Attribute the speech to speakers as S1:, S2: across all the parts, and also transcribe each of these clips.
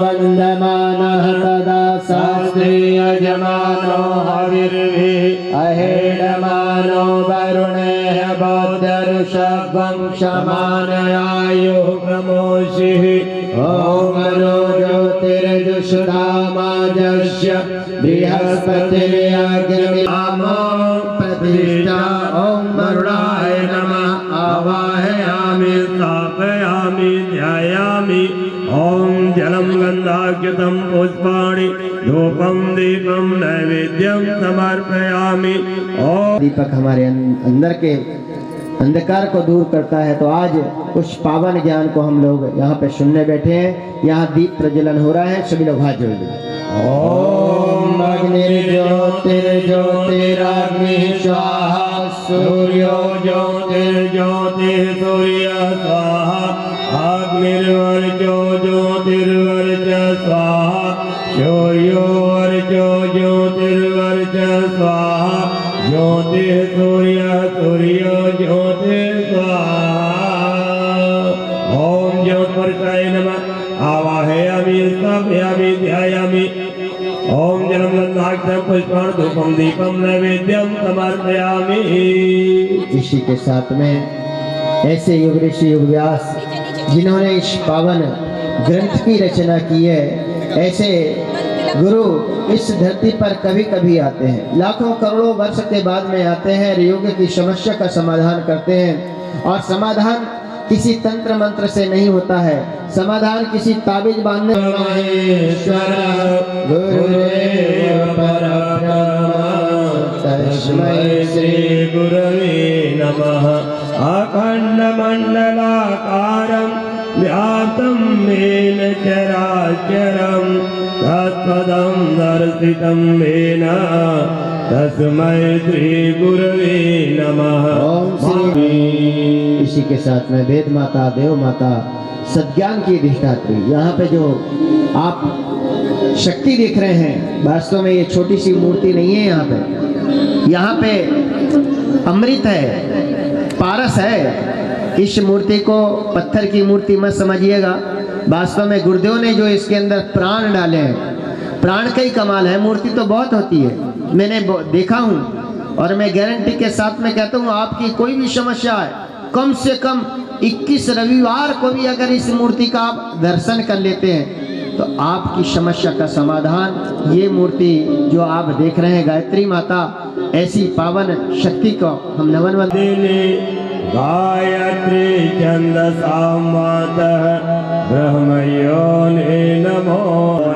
S1: वन्दमानः तदा शास्त्रे यजमानो हविर्भिः अहेडमानो वरुणेः बौद्धऋषभं क्षमानयायुः प्रमोषिः ॐ मनो ज्योतिर्जुषधामाजस्य बृहस्पतिर्यज्ञामो प्रतिष्ठा ॐ वरुणाय नमः आवाहयामि स्थापयामि ध्यायामि ॐ जलं गन्धाख्यतं पुष्पाणि धूपं दीपं नैवेद्यं समर्पयामि। दीपक हमारे अंदर के अंधकार को दूर करता है। तो आज उस पावन ज्ञान को हम लोग यहाँ पे सुनने बैठे हैं। यहाँ दीप प्रज्वलन हो रहा है, सभी लोग हाथ जोड़ दें। ओम अग्निर्ज्योतिर्ज्योतिराग्निः स्वाहा सूर्यो ज्योतिर्ज्योतिः सूर्यः स्वाहा अग्निर्वर्चो ज्योतिर्वर्चः स्वाहा सूर्यो वर्चो ज्योतिर्वर्चः स्वाहा ज्योतिः सूर्यः सूर्यो ज्योतिः स्वाहा। ओम ज्योतिर्वर्चाय नमः आवाहयामि स्थापयामि ध्यायामि ओम जलं गन्धाख्यं पुष्पाणि धूपं दीपं नैवेद्यं समर्पयामि। इसी के साथ में ऐसे युग ऋषि युग व्यास जिन्होंने इस पावन ग्रंथ की रचना की है, ऐसे गुरु इस धरती पर कभी कभी आते हैं, लाखों करोड़ों वर्ष के बाद में आते हैं, योग की समस्या का समाधान करते हैं। और समाधान किसी तंत्र मंत्र से नहीं होता है, समाधान किसी ताबीज बांधने तस्मै श्री गुरवे नमः। अखंड मंडलाकारं व्याप्तं येन चराचरं तत्पदं दर्शितं येन तस्मै श्री गुरवे नमः। इसी के साथ में वेद माता देव माता सज्ञान की अधिष्ठात्री, यहाँ पे जो आप शक्ति देख रहे हैं, वास्तव में ये छोटी सी मूर्ति नहीं है। यहाँ पे अमृत है, पारस है। इस मूर्ति को पत्थर की मूर्ति मत समझिएगा, वास्तव में गुरुदेव ने जो इसके अंदर प्राण डाले हैं, प्राण का ही कमाल है। मूर्ति तो बहुत होती है, मैंने देखा हूँ और मैं गारंटी के साथ में कहता हूँ, आपकी कोई भी समस्या है, कम से कम 21 रविवार को भी अगर इस मूर्ति का आप दर्शन कर लेते हैं तो आपकी समस्या का समाधान। ये मूर्ति जो आप देख रहे हैं गायत्री माता, ऐसी पावन शक्ति को हम नमन गायत्री छंदसा मातः ब्रह्मयोनि नमो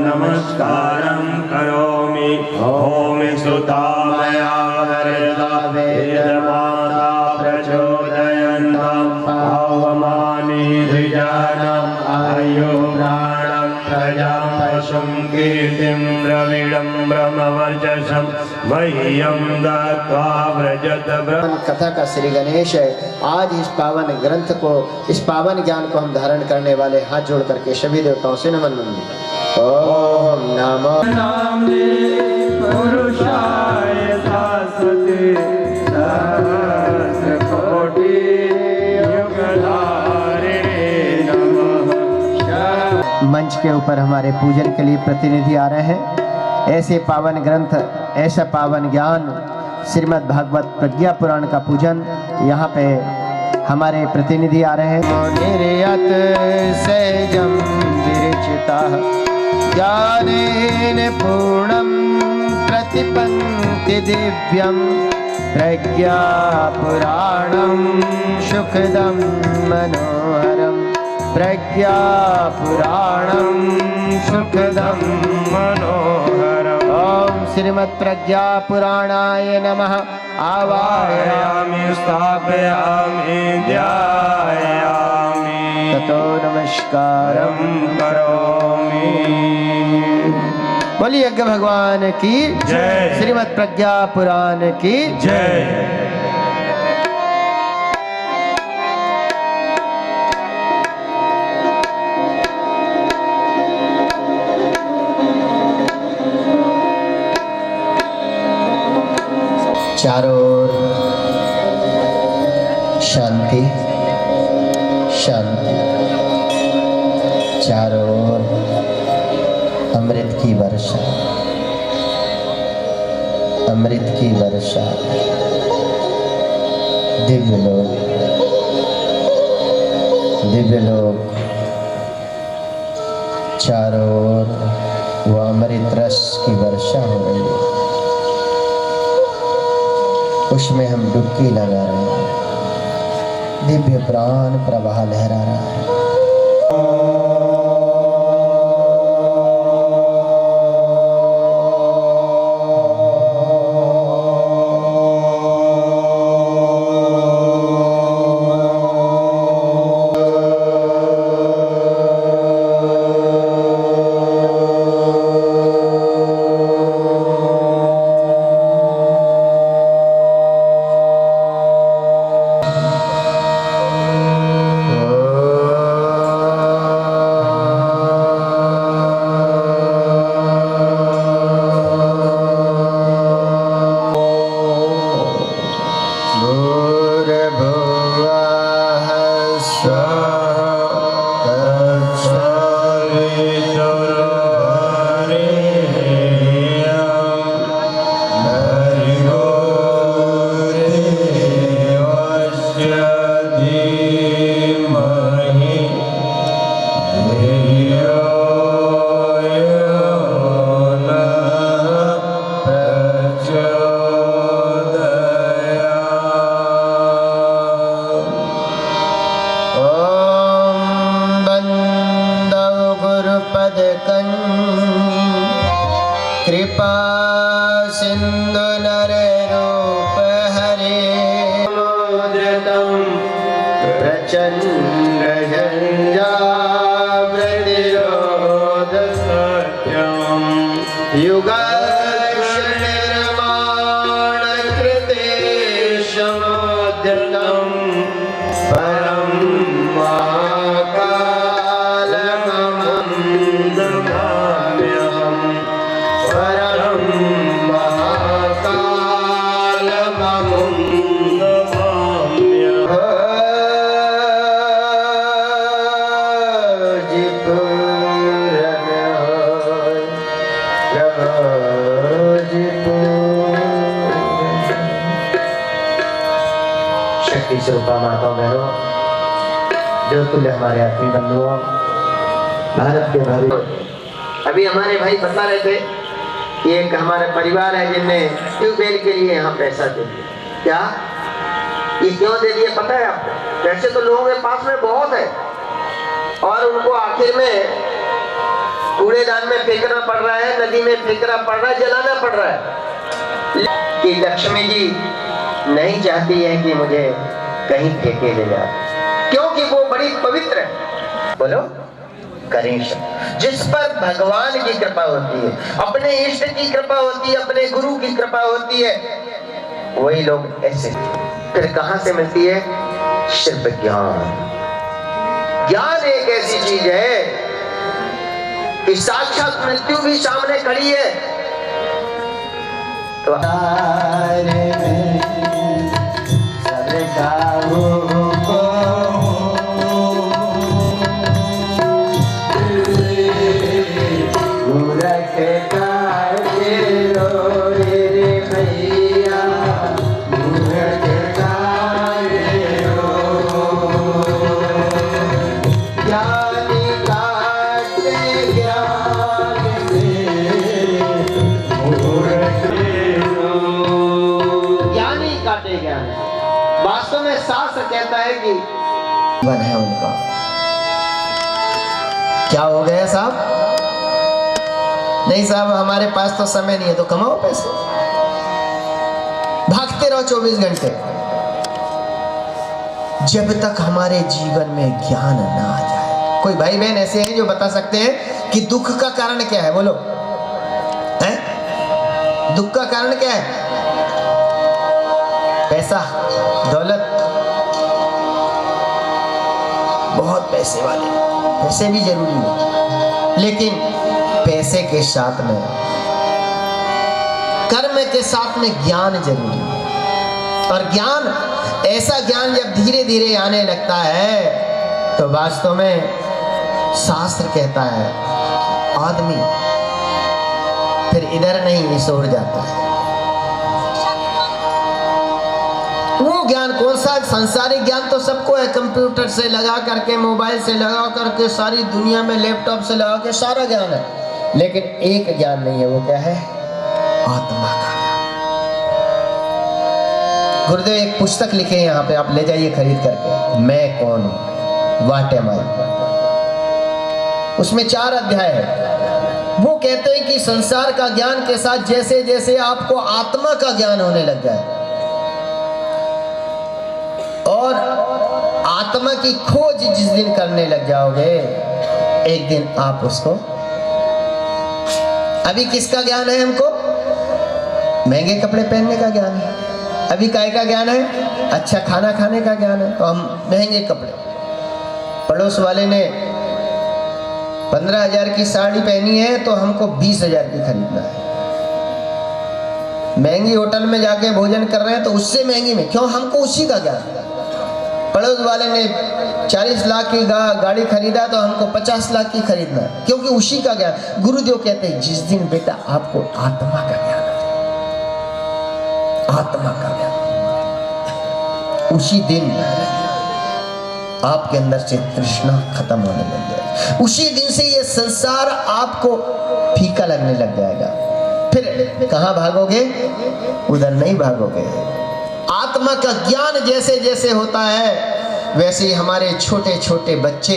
S1: नमस्कारं करोमि। ओम सुतामया वरदा वेदमाता प्रचोदयन्तं पावमानि द्विजानम् आयु प्राणं प्रजां पशुं कीर्तिं द्रविडं ब्रह्मवर्चसं मह्यं दत्त्वा व्रजत ब्रह्म। कथा का श्री गणेश है। आज इस पावन ग्रंथ को, इस पावन ज्ञान को हम धारण करने वाले हाथ जोड़ करके सभी देवताओं से नमन मंदिर। ओम नमो नामने पुरुषाय शाश्वते सहस्र कोटि युगधारिणे नमः। मंच के ऊपर हमारे पूजन के लिए प्रतिनिधि आ रहे हैं। ऐसे पावन ग्रंथ, ऐसा पावन ज्ञान श्रीमद् भागवत प्रज्ञा पुराण का पूजन, यहाँ पे हमारे प्रतिनिधि आ रहे हैं। निर्यत सेजं विरचितः ज्ञानेन पूर्णं प्रतिपन्ति दिव्यं प्रज्ञा पुराणं सुखदं मनोहरं प्रज्ञा पुराणं सुखदं मनोहरम्। ओम श्रीमद् प्रज्ञा पुराणाय नमः आवाहयामि स्थापयामि ध्यायामि ततो नमस्कारं करोमि। बोलिए यज्ञ भगवान की जय, श्रीमद् प्रज्ञा पुराण की जय। चारों ओर शांति शांति, चारों ओर
S2: अमृत की वर्षा, अमृत की वर्षा, दिव्य लोग, दिव्य लोग, चारों ओर वो अमृत रस की वर्षा हो रही है, उसमें हम डुबकी लगा रहे हैं, दिव्य प्राण प्रवाह लहरा रहा है। कृपा सिंधु नर रूप हरे मोद्रतम प्रचंड प्रतिरोध सत्यम युगक्ष निर्माण कृते समुद्रतम परम शक्ति स्वरूपा माताओं बहनों, जो तुल्य हमारे आत्मी बंधुओं, भारत के भावी, अभी हमारे भाई बता रहे थे कि एक हमारा परिवार है जिनने ट्यूबवेल के लिए यहाँ पैसा दे दिया। क्या ये क्यों दे दिए पता है आपको? पैसे तो लोगों के पास में बहुत है और उनको आखिर में कूड़ेदान में फेंकना पड़ रहा है, नदी में फेंकना पड़ रहा है, जलाना पड़ रहा है। कि लक्ष्मी जी नहीं चाहती है कि मुझे कहीं फेंके ले जा, क्योंकि वो बड़ी पवित्र है। बोलो करीश, जिस पर भगवान की कृपा होती है, अपने इष्ट की कृपा होती है, अपने गुरु की कृपा होती है, वही लोग ऐसे। फिर कहां से मिलती है? सिर्फ ज्ञान। ज्ञान एक ऐसी चीज है कि साक्षात मृत्यु भी सामने खड़ी है तो वास्तव में शास्त्र कहता है कि जीवन है उनका। क्या हो गया साहब? नहीं साहब, हमारे पास तो समय नहीं है, तो कमाओ पैसे, भागते रहो 24 घंटे, जब तक हमारे जीवन में ज्ञान ना आ जाए। कोई भाई बहन ऐसे हैं जो बता सकते हैं कि दुख का कारण क्या है? बोलो, हैं? दुख का कारण क्या है? पैसा, दौलत, बहुत पैसे वाले, पैसे भी जरूरी है, लेकिन पैसे के साथ में, कर्म के साथ में ज्ञान जरूरी है। और ज्ञान, ऐसा ज्ञान जब धीरे धीरे आने लगता है तो वास्तव में शास्त्र कहता है आदमी फिर इधर नहीं इस ओर जाता है। वो ज्ञान कौन सा? सांसारिक ज्ञान तो सबको है, कंप्यूटर से लगा करके, मोबाइल से लगा करके, सारी दुनिया में लैपटॉप से लगा के सारा ज्ञान है, लेकिन एक ज्ञान नहीं है। वो क्या है? आत्मा का ज्ञान। गुरुदेव एक पुस्तक लिखे यहाँ पे, आप ले जाइए खरीद करके, मैं कौन हूं, व्हाट एम आई। उसमें 4 अध्याय है। वो कहते हैं कि संसार का ज्ञान के साथ जैसे जैसे आपको आत्मा का ज्ञान होने लग जाए और आत्मा की खोज जिस दिन करने लग जाओगे, एक दिन आप उसको, अभी किसका ज्ञान है हमको? महंगे कपड़े पहनने का ज्ञान है। अभी काय का ज्ञान है? अच्छा खाना खाने का ज्ञान है, तो हम महंगे कपड़े। पड़ोस वाले ने 15,000 की साड़ी पहनी है तो हमको 20,000 की खरीदना है। महंगी होटल में जाके भोजन कर रहे हैं तो उससे महंगी में, क्यों? हमको उसी का ज्ञान। पड़ोस वाले ने 40 लाख की गाड़ी खरीदा तो हमको 50 लाख की खरीदना है, क्योंकि उसी का ज्ञान। गुरुदेव कहते हैं जिस दिन बेटा आपको आत्मा का ज्ञान, आत्मा का ज्ञान, उसी दिन आपके अंदर से तृष्णा खत्म होने लग जाएगी। उसी दिन से ये संसार आपको फीका लगने लग जाएगा। फिर कहां भागोगे? उधर नहीं भागोगे। आत्मा का ज्ञान जैसे जैसे होता है वैसे ही हमारे छोटे छोटे बच्चे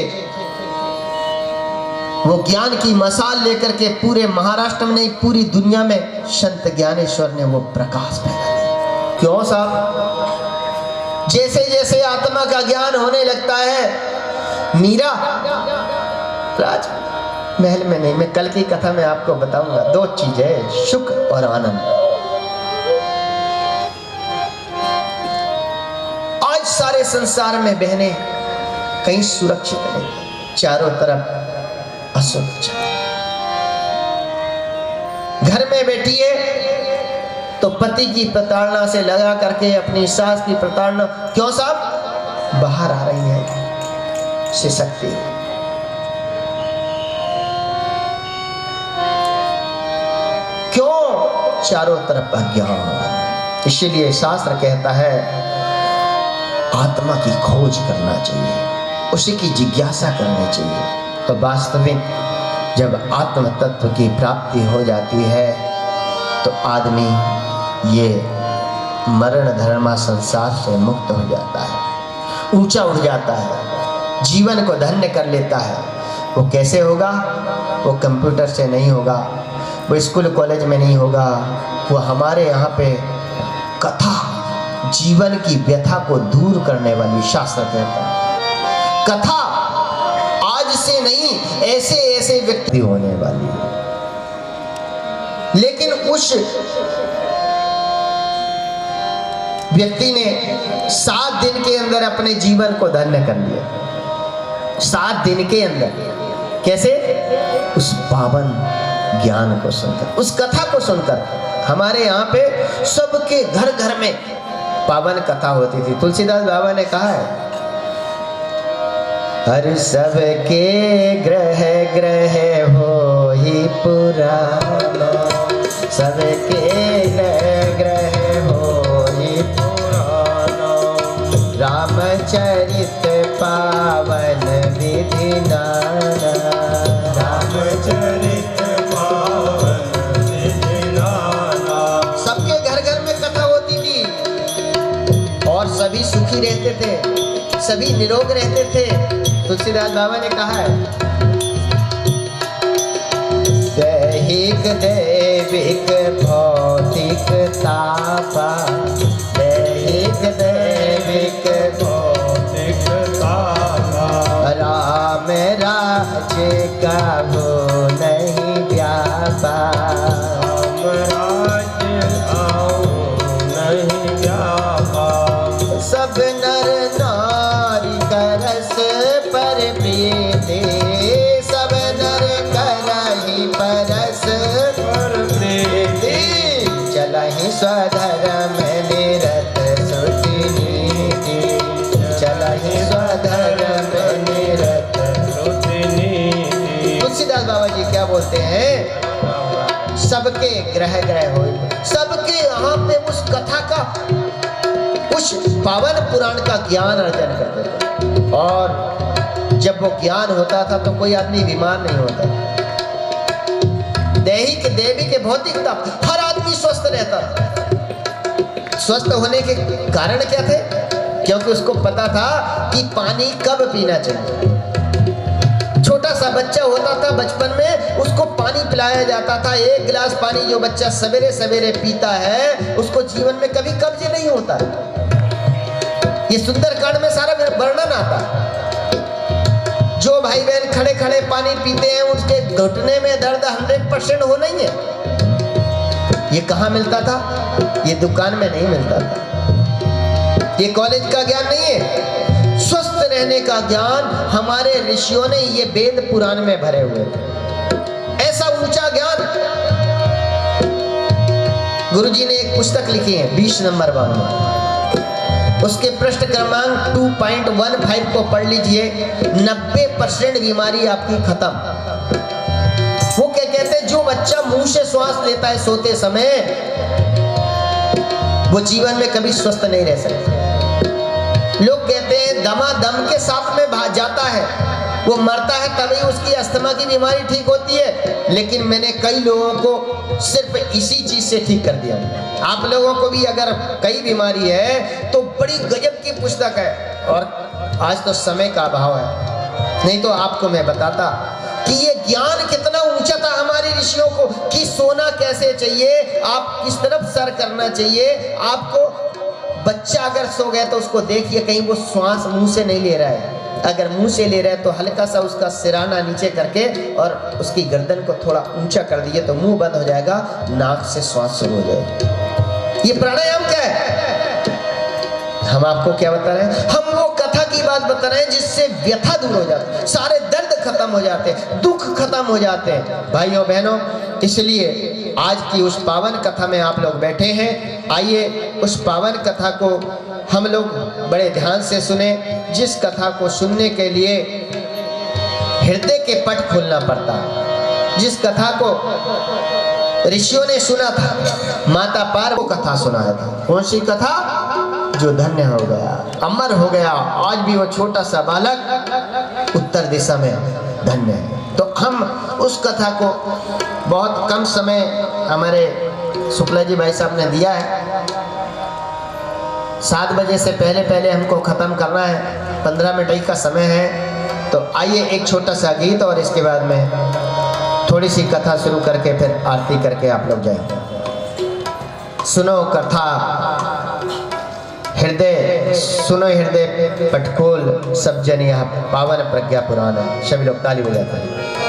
S2: वो ज्ञान की मसाल लेकर के पूरे महाराष्ट्र में नहीं पूरी दुनिया में संत ज्ञानेश्वर ने वो प्रकाश फैला दिया। क्यों साहब? जैसे जैसे आत्मा का ज्ञान होने लगता है, मीरा राज महल में नहीं, मैं कल की कथा में आपको बताऊंगा। 2 चीजें, सुख और आनंद। आज सारे संसार में बहनें कहीं सुरक्षित नहीं, चारों तरफ असुरक्षित। घर में बैठी है तो पति की प्रताड़ना से लगा करके अपनी सास की प्रताड़ना, क्यों साहब? बाहर आ रही है सिसकती। क्यों? चारों तरफ अज्ञान। इसीलिए शास्त्र कहता है आत्मा की खोज करना चाहिए, उसी की जिज्ञासा करनी चाहिए। तो वास्तविक जब आत्म तत्व की प्राप्ति हो जाती है तो आदमी ये मरण धर्मा संसार से मुक्त हो जाता है, ऊंचा उठ जाता है, जीवन को धन्य कर लेता है। वो कैसे होगा? वो कंप्यूटर से नहीं होगा, वो स्कूल कॉलेज में नहीं होगा, वो हमारे यहाँ पे कथा, जीवन की व्यथा को दूर करने वाली, शास्त्र कहता है कथा आज से नहीं ऐसे ऐसे व्यक्ति होने वाली है। लेकिन उस व्यक्ति ने 7 दिन के अंदर अपने जीवन को धन्य कर लिया। 7 दिन के अंदर कैसे? उस पावन ज्ञान को सुनकर, उस कथा को सुनकर। हमारे यहाँ पे सबके घर घर में पावन कथा होती थी। तुलसीदास बाबा ने कहा है हर सबके ग्रह ग्रह हो ही पुराना, सबके ग्रह ग्रह हो ही पुराना, रामचरित पावन विधि नाना, रामचरित पावन विधि नाना। सबके घर घर में कथा होती थी और सभी सुखी रहते थे, सभी निरोग रहते थे। तुलसीदास बाबा ने कहा है दैहिक दैविक भौतिक तापा, दैहिक दैविक भौतिक तापा, राम राज्य का हो नहीं व्यापा, राम राज्य आओ नहीं व्यापा, सब नर नारी करस पर प्रीति, सब नर करहि परस पर प्रीति, चलहि स्वधर्म निरत सुधि नीति, चलहि स्वधर्म निरत सुधि नीति। तुलसीदास बाबा जी क्या बोलते हैं? सबके ग्रह ग्रह हो, सबके यहाँ पे उस कथा का, उस पावन पुराण का ज्ञान अर्जन करते थे। और जब वो ज्ञान होता था तो कोई आदमी बीमार नहीं होता। दैहिक दैविक भौतिकता हर आदमी स्वस्थ रहता था। स्वस्थ होने के कारण क्या थे? क्योंकि उसको पता था कि पानी कब पीना चाहिए। छोटा सा बच्चा होता था, बचपन में उसको पानी पिलाया जाता था। 1 गिलास पानी जो बच्चा सवेरे सवेरे पीता है उसको जीवन में कभी कब्ज नहीं होता है। ये सुंदरकांड में सारा वर्णन आता है। जो भाई बहन खड़े खड़े पानी पीते हैं उसके घुटने में दर्द 100% हो नहीं है। ये कहाँ मिलता था? ये दुकान में नहीं मिलता था। ये कॉलेज का ज्ञान नहीं है। स्वस्थ रहने का ज्ञान हमारे ऋषियों ने ये वेद पुराण में भरे हुए थे। ऐसा ऊंचा ज्ञान गुरुजी ने एक पुस्तक लिखी है 20 नंबर में, उसके पृष्ठ क्रमांक 2.15 को पढ़ लीजिए। 90% बीमारी आपकी खत्म। वो क्या कहते हैं? जो बच्चा मुंह से श्वास लेता है सोते समय, वो जीवन में कभी स्वस्थ नहीं रह सकता। लोग कहते हैं दमादम के साथ में भाग जाता है, वो मरता है तभी उसकी अस्थमा की बीमारी ठीक होती है। लेकिन मैंने कई लोगों को सिर्फ इसी चीज से ठीक कर दिया। आप लोगों को भी अगर कई बीमारी है तो बड़ी गजब की पुस्तक है। और आज तो समय का अभाव है, नहीं तो आपको मैं बताता कि ये ज्ञान कितना ऊंचा था हमारे ऋषियों को, कि सोना कैसे चाहिए, आप किस तरफ सर करना चाहिए। आपको बच्चा अगर सो गया तो उसको देखिए कहीं वो श्वास मुंह से नहीं ले रहा है। अगर मुंह से ले रहा है तो हल्का सा उसका सिराना नीचे करके और उसकी गर्दन को थोड़ा ऊंचा कर दीजिए तो मुंह बंद हो जाएगा, नाक से श्वास शुरू हो जाएगा। ये प्राणायाम क्या है? हम आपको क्या बता रहे हैं? हम वो कथा की बात बता रहे हैं जिससे व्यथा दूर हो जाती है, सारे दर्द खत्म हो जाते हैं, दुख खत्म हो जाते हैं। भाइयों बहनों, इसलिए आज की उस पावन कथा में आप लोग बैठे हैं। आइए उस पावन कथा को हम लोग बड़े ध्यान से सुने, जिस कथा को सुनने के लिए हृदय के पट खोलना पड़ता है। जिस कथा को ऋषियों ने सुना था, माता पार्वती को कथा सुनाया था। कौन सी कथा? जो धन्य हो गया, अमर हो गया। आज भी वो छोटा सा बालक उत्तर दिशा में धन्य है। तो हम उस कथा को बहुत कम समय हमारे शुक्ला जी भाई साहब ने दिया है। 7 बजे से पहले पहले हमको ख़त्म करना है, 15 मिनट का समय है। तो आइए एक छोटा सा गीत और इसके बाद में थोड़ी सी कथा शुरू करके फिर आरती करके आप लोग जाएंगे। सुनो कथा हृदय, सुनो हृदय पटखोल सब जन, यह पावन प्रज्ञा पुराण है। सभी लोग ताली बजाते हैं।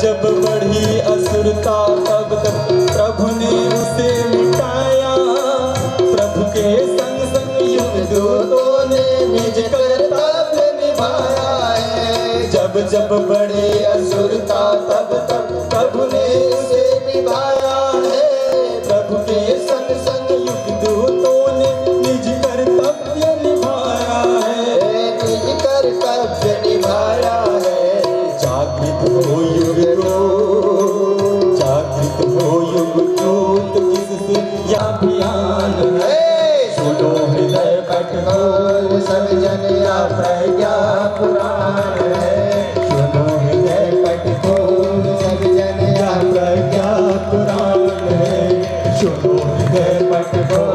S3: जब बढ़ी असुरता तब तक प्रभु ने उसे मिटाया। प्रभु के संग संग युग दूतों ने निज कर्तव्य निभाया है। जब जब बढ़ी असुरता तब तक प्रभु ने उसे निभाया है। प्रभु के संग संग युग दूतों ने निज कर्तव्य निभाया है। निज कर्तव्य निभाया है। जागृत हो युग को, जागृत हो युग ज्योत किससे या ज्ञान है। सुनो हृदय कठोर सब जन या प्रज्ञा पुराण है। सुनो हृदय कठोर सब जन या प्रज्ञा पुराण है। सुनो हृदय कठोर।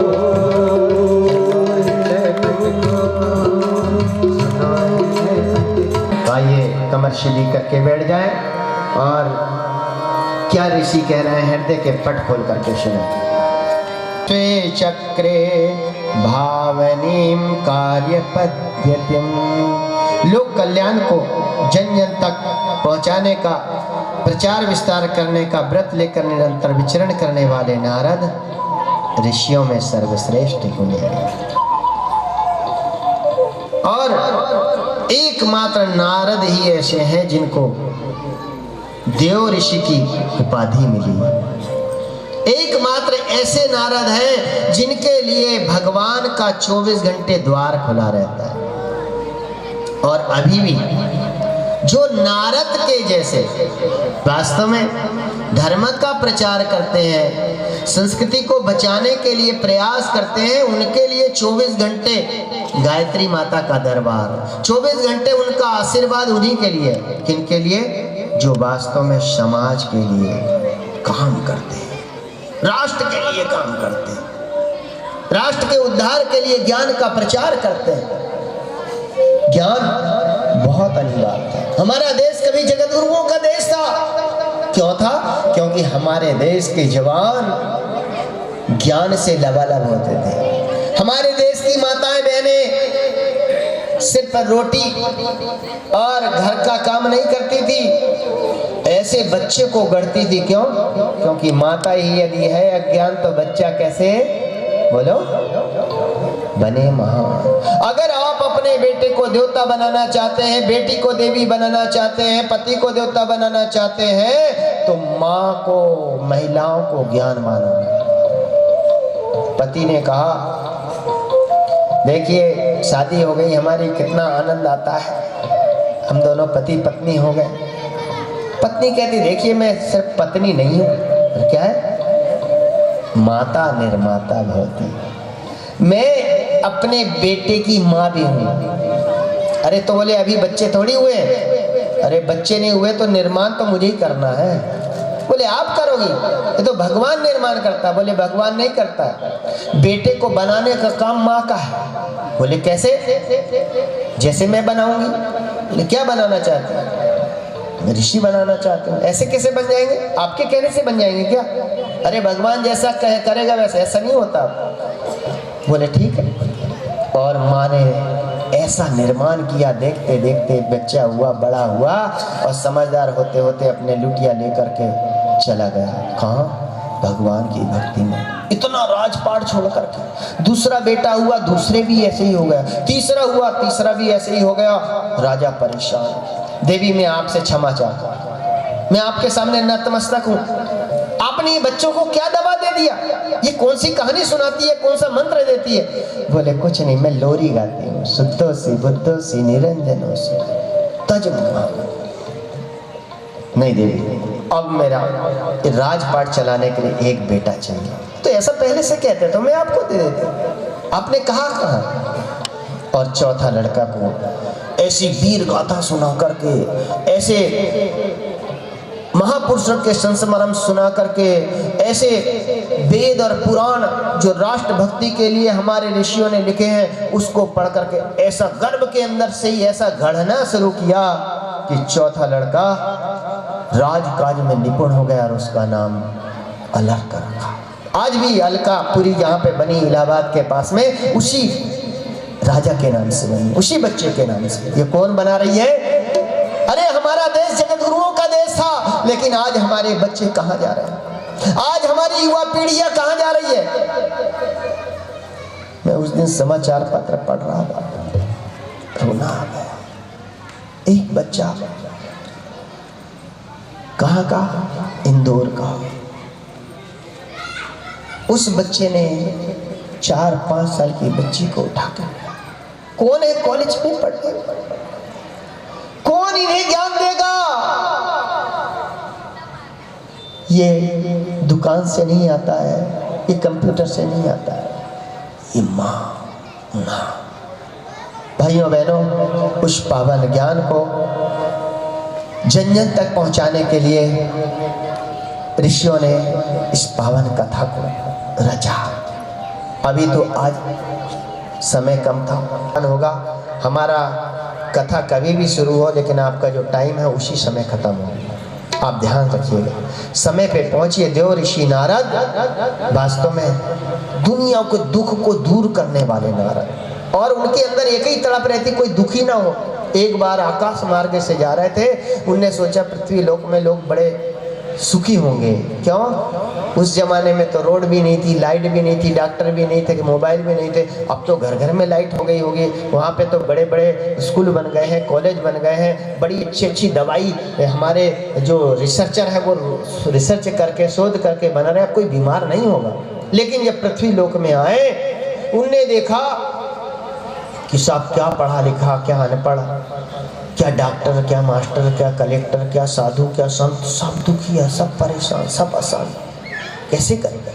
S2: आइए कमर शिली करके बैठ जाए और क्या ऋषि कह रहे हैं हृदय के पट खोल करके सुने। स्वे चक्रे भावनीम कार्य पद्धतिम, लोक कल्याण को जन जन तक पहुंचाने का, प्रचार विस्तार करने का व्रत लेकर निरंतर विचरण करने वाले नारद ऋषियों में सर्वश्रेष्ठ गुणी हैं। और एकमात्र नारद ही ऐसे हैं जिनको देव ऋषि की उपाधि मिली। एकमात्र ऐसे नारद हैं जिनके लिए भगवान का 24 घंटे द्वार खुला रहता है। और अभी भी जो नारद के जैसे वास्तव में धर्म का प्रचार करते हैं, संस्कृति को बचाने के लिए प्रयास करते हैं, उनके लिए 24 घंटे गायत्री माता का दरबार, 24 घंटे उनका आशीर्वाद उन्हीं के लिए। किनके लिए? जो वास्तव में समाज के लिए काम करते हैं, राष्ट्र के लिए काम करते हैं, राष्ट्र के उद्धार के लिए ज्ञान का प्रचार करते हैं। ज्ञान बहुत अनिवार्य है। हमारा देश कभी जगत गुरुओं का देश था। क्यों था? क्योंकि हमारे देश के जवान ज्ञान से लबालब होते थे। हमारे देश की माताएं बहनें सिर पर रोटी और घर का काम नहीं करती थी, ऐसे बच्चे को गढ़ती थी। क्यों? क्योंकि माता ही यदि है अज्ञान तो बच्चा कैसे बोलो बने महान। अगर आप अपने बेटे को देवता बनाना चाहते हैं, बेटी को देवी बनाना चाहते हैं, पति को देवता बनाना चाहते हैं, तो माँ को, महिलाओं को ज्ञान मानो। पति ने कहा, देखिए शादी हो गई हमारी, कितना आनंद आता है, हम दोनों पति पत्नी हो गए। पत्नी कहती, देखिए मैं सिर्फ पत्नी नहीं हूँ, और क्या है, माता निर्माता भवती, मैं अपने बेटे की माँ भी हूँ। अरे तो बोले अभी बच्चे थोड़ी हुए। अरे बच्चे नहीं हुए तो निर्माण तो मुझे ही करना है। बोले आप करोगी? ये तो भगवान निर्माण करता। बोले भगवान नहीं करता, बेटे को बनाने का काम माँ का है। बोले कैसे? जैसे मैं बनाऊंगी। बोले क्या बनाना चाहते हैं? मैं ऋषि बनाना चाहता हूँ। ऐसे कैसे बन जाएंगे? आपके कहने से बन जाएंगे क्या? अरे भगवान जैसा करेगा वैसा, ऐसा नहीं होता। बोले ठीक है। और माँ ने ऐसा निर्माण किया, देखते देखते बच्चा हुआ, बड़ा हुआ और समझदार होते होते अपने लुटिया लेकर के चला गया। कहाँ? भगवान की भक्ति में। इतना राजपाट छोड़ करके। दूसरा बेटा हुआ, दूसरे भी ऐसे ही हो गया। तीसरा हुआ, तीसरा भी ऐसे ही हो गया। राजा परेशान। देवी मैं आपसे क्षमा चाहता हूँ, मैं आपके सामने नतमस्तक हूँ। आपने ये बच्चों को क्या दवा दे दिया? ये कौन सी कहानी सुनाती है, कौन सा मंत्र देती है? बोले कुछ नहीं, मैं लोरी गाती हूँ। शुद्धोसी बुद्धोसी निरंजनोसी तज नहीं देवी, अब मेरा राजपाट चलाने के लिए एक बेटा चाहिए। तो ऐसा पहले से कहते तो मैं आपको दे देती। आपने कहा कहाँ? और चौथा लड़का को ऐसी वीर गाथा सुना करके, ऐसे महापुरुषों के संस्मरण सुना करके, ऐसे वेद और पुराण जो राष्ट्र भक्ति के लिए हमारे ऋषियों ने लिखे हैं, उसको पढ़ करके ऐसा गर्भ के अंदर से ही ऐसा गढ़ना शुरू किया कि चौथा लड़का राजकाज में निपुण हो गया और उसका नाम अलका रखा। आज भी अलकापुरी जहाँ पे बनी इलाहाबाद के पास में, उसी राजा के नाम से बनी, उसी बच्चे के नाम से। ये कौन बना रही है? अरे हमारा देश जगत गुरुओं का देश था, लेकिन आज हमारे बच्चे कहाँ जा रहे हैं? आज हमारी युवा पीढ़ियां कहाँ जा रही है? मैं उस दिन समाचार पत्र पढ़ रहा था, रोना आ गया। एक बच्चा कहाँ का? इंदौर का। उस बच्चे ने 4-5 साल की बच्ची को उठाकर, कौन है कॉलेज में पढ़ते, कौन इन्हें ज्ञान देगा? ये दुकान से नहीं आता है, ये कंप्यूटर से नहीं आता है, ये माँ ना। भाइयों बहनों, उस पावन ज्ञान को जन जन तक पहुंचाने के लिए ऋषियों ने इस पावन कथा को रचा। अभी तो आज समय कम था, होगा हमारा कथा कभी भी शुरू हो, लेकिन आपका जो टाइम है उसी समय खत्म होगा। आप ध्यान रखिएगा, समय पे पहुंचिए। देव ऋषि नारद वास्तव में दुनिया के दुख को दूर करने वाले नारद, और उनके अंदर एक ही तड़प रहती, कोई दुखी ना हो। एक बार आकाश मार्ग से जा रहे थे, उनने सोचा पृथ्वी लोक में लोग बड़े सुखी होंगे। क्यों? उस जमाने में तो रोड भी नहीं थी, लाइट भी नहीं थी, डॉक्टर भी नहीं थे, मोबाइल भी नहीं थे। अब तो घर घर में लाइट हो गई होगी। वहाँ पे तो बड़े बड़े स्कूल बन गए हैं, कॉलेज बन गए हैं, बड़ी अच्छी अच्छी दवाई हमारे जो रिसर्चर है वो रिसर्च करके शोध करके बना रहे, अब कोई बीमार नहीं होगा। लेकिन जब पृथ्वी लोक में आए, उनने देखा कि साहब क्या पढ़ा लिखा, क्या अनपढ़, क्या डॉक्टर, क्या मास्टर, क्या कलेक्टर, क्या साधु, क्या संत, सब दुखी है, सब परेशान, सब आसान, कैसे करेगा?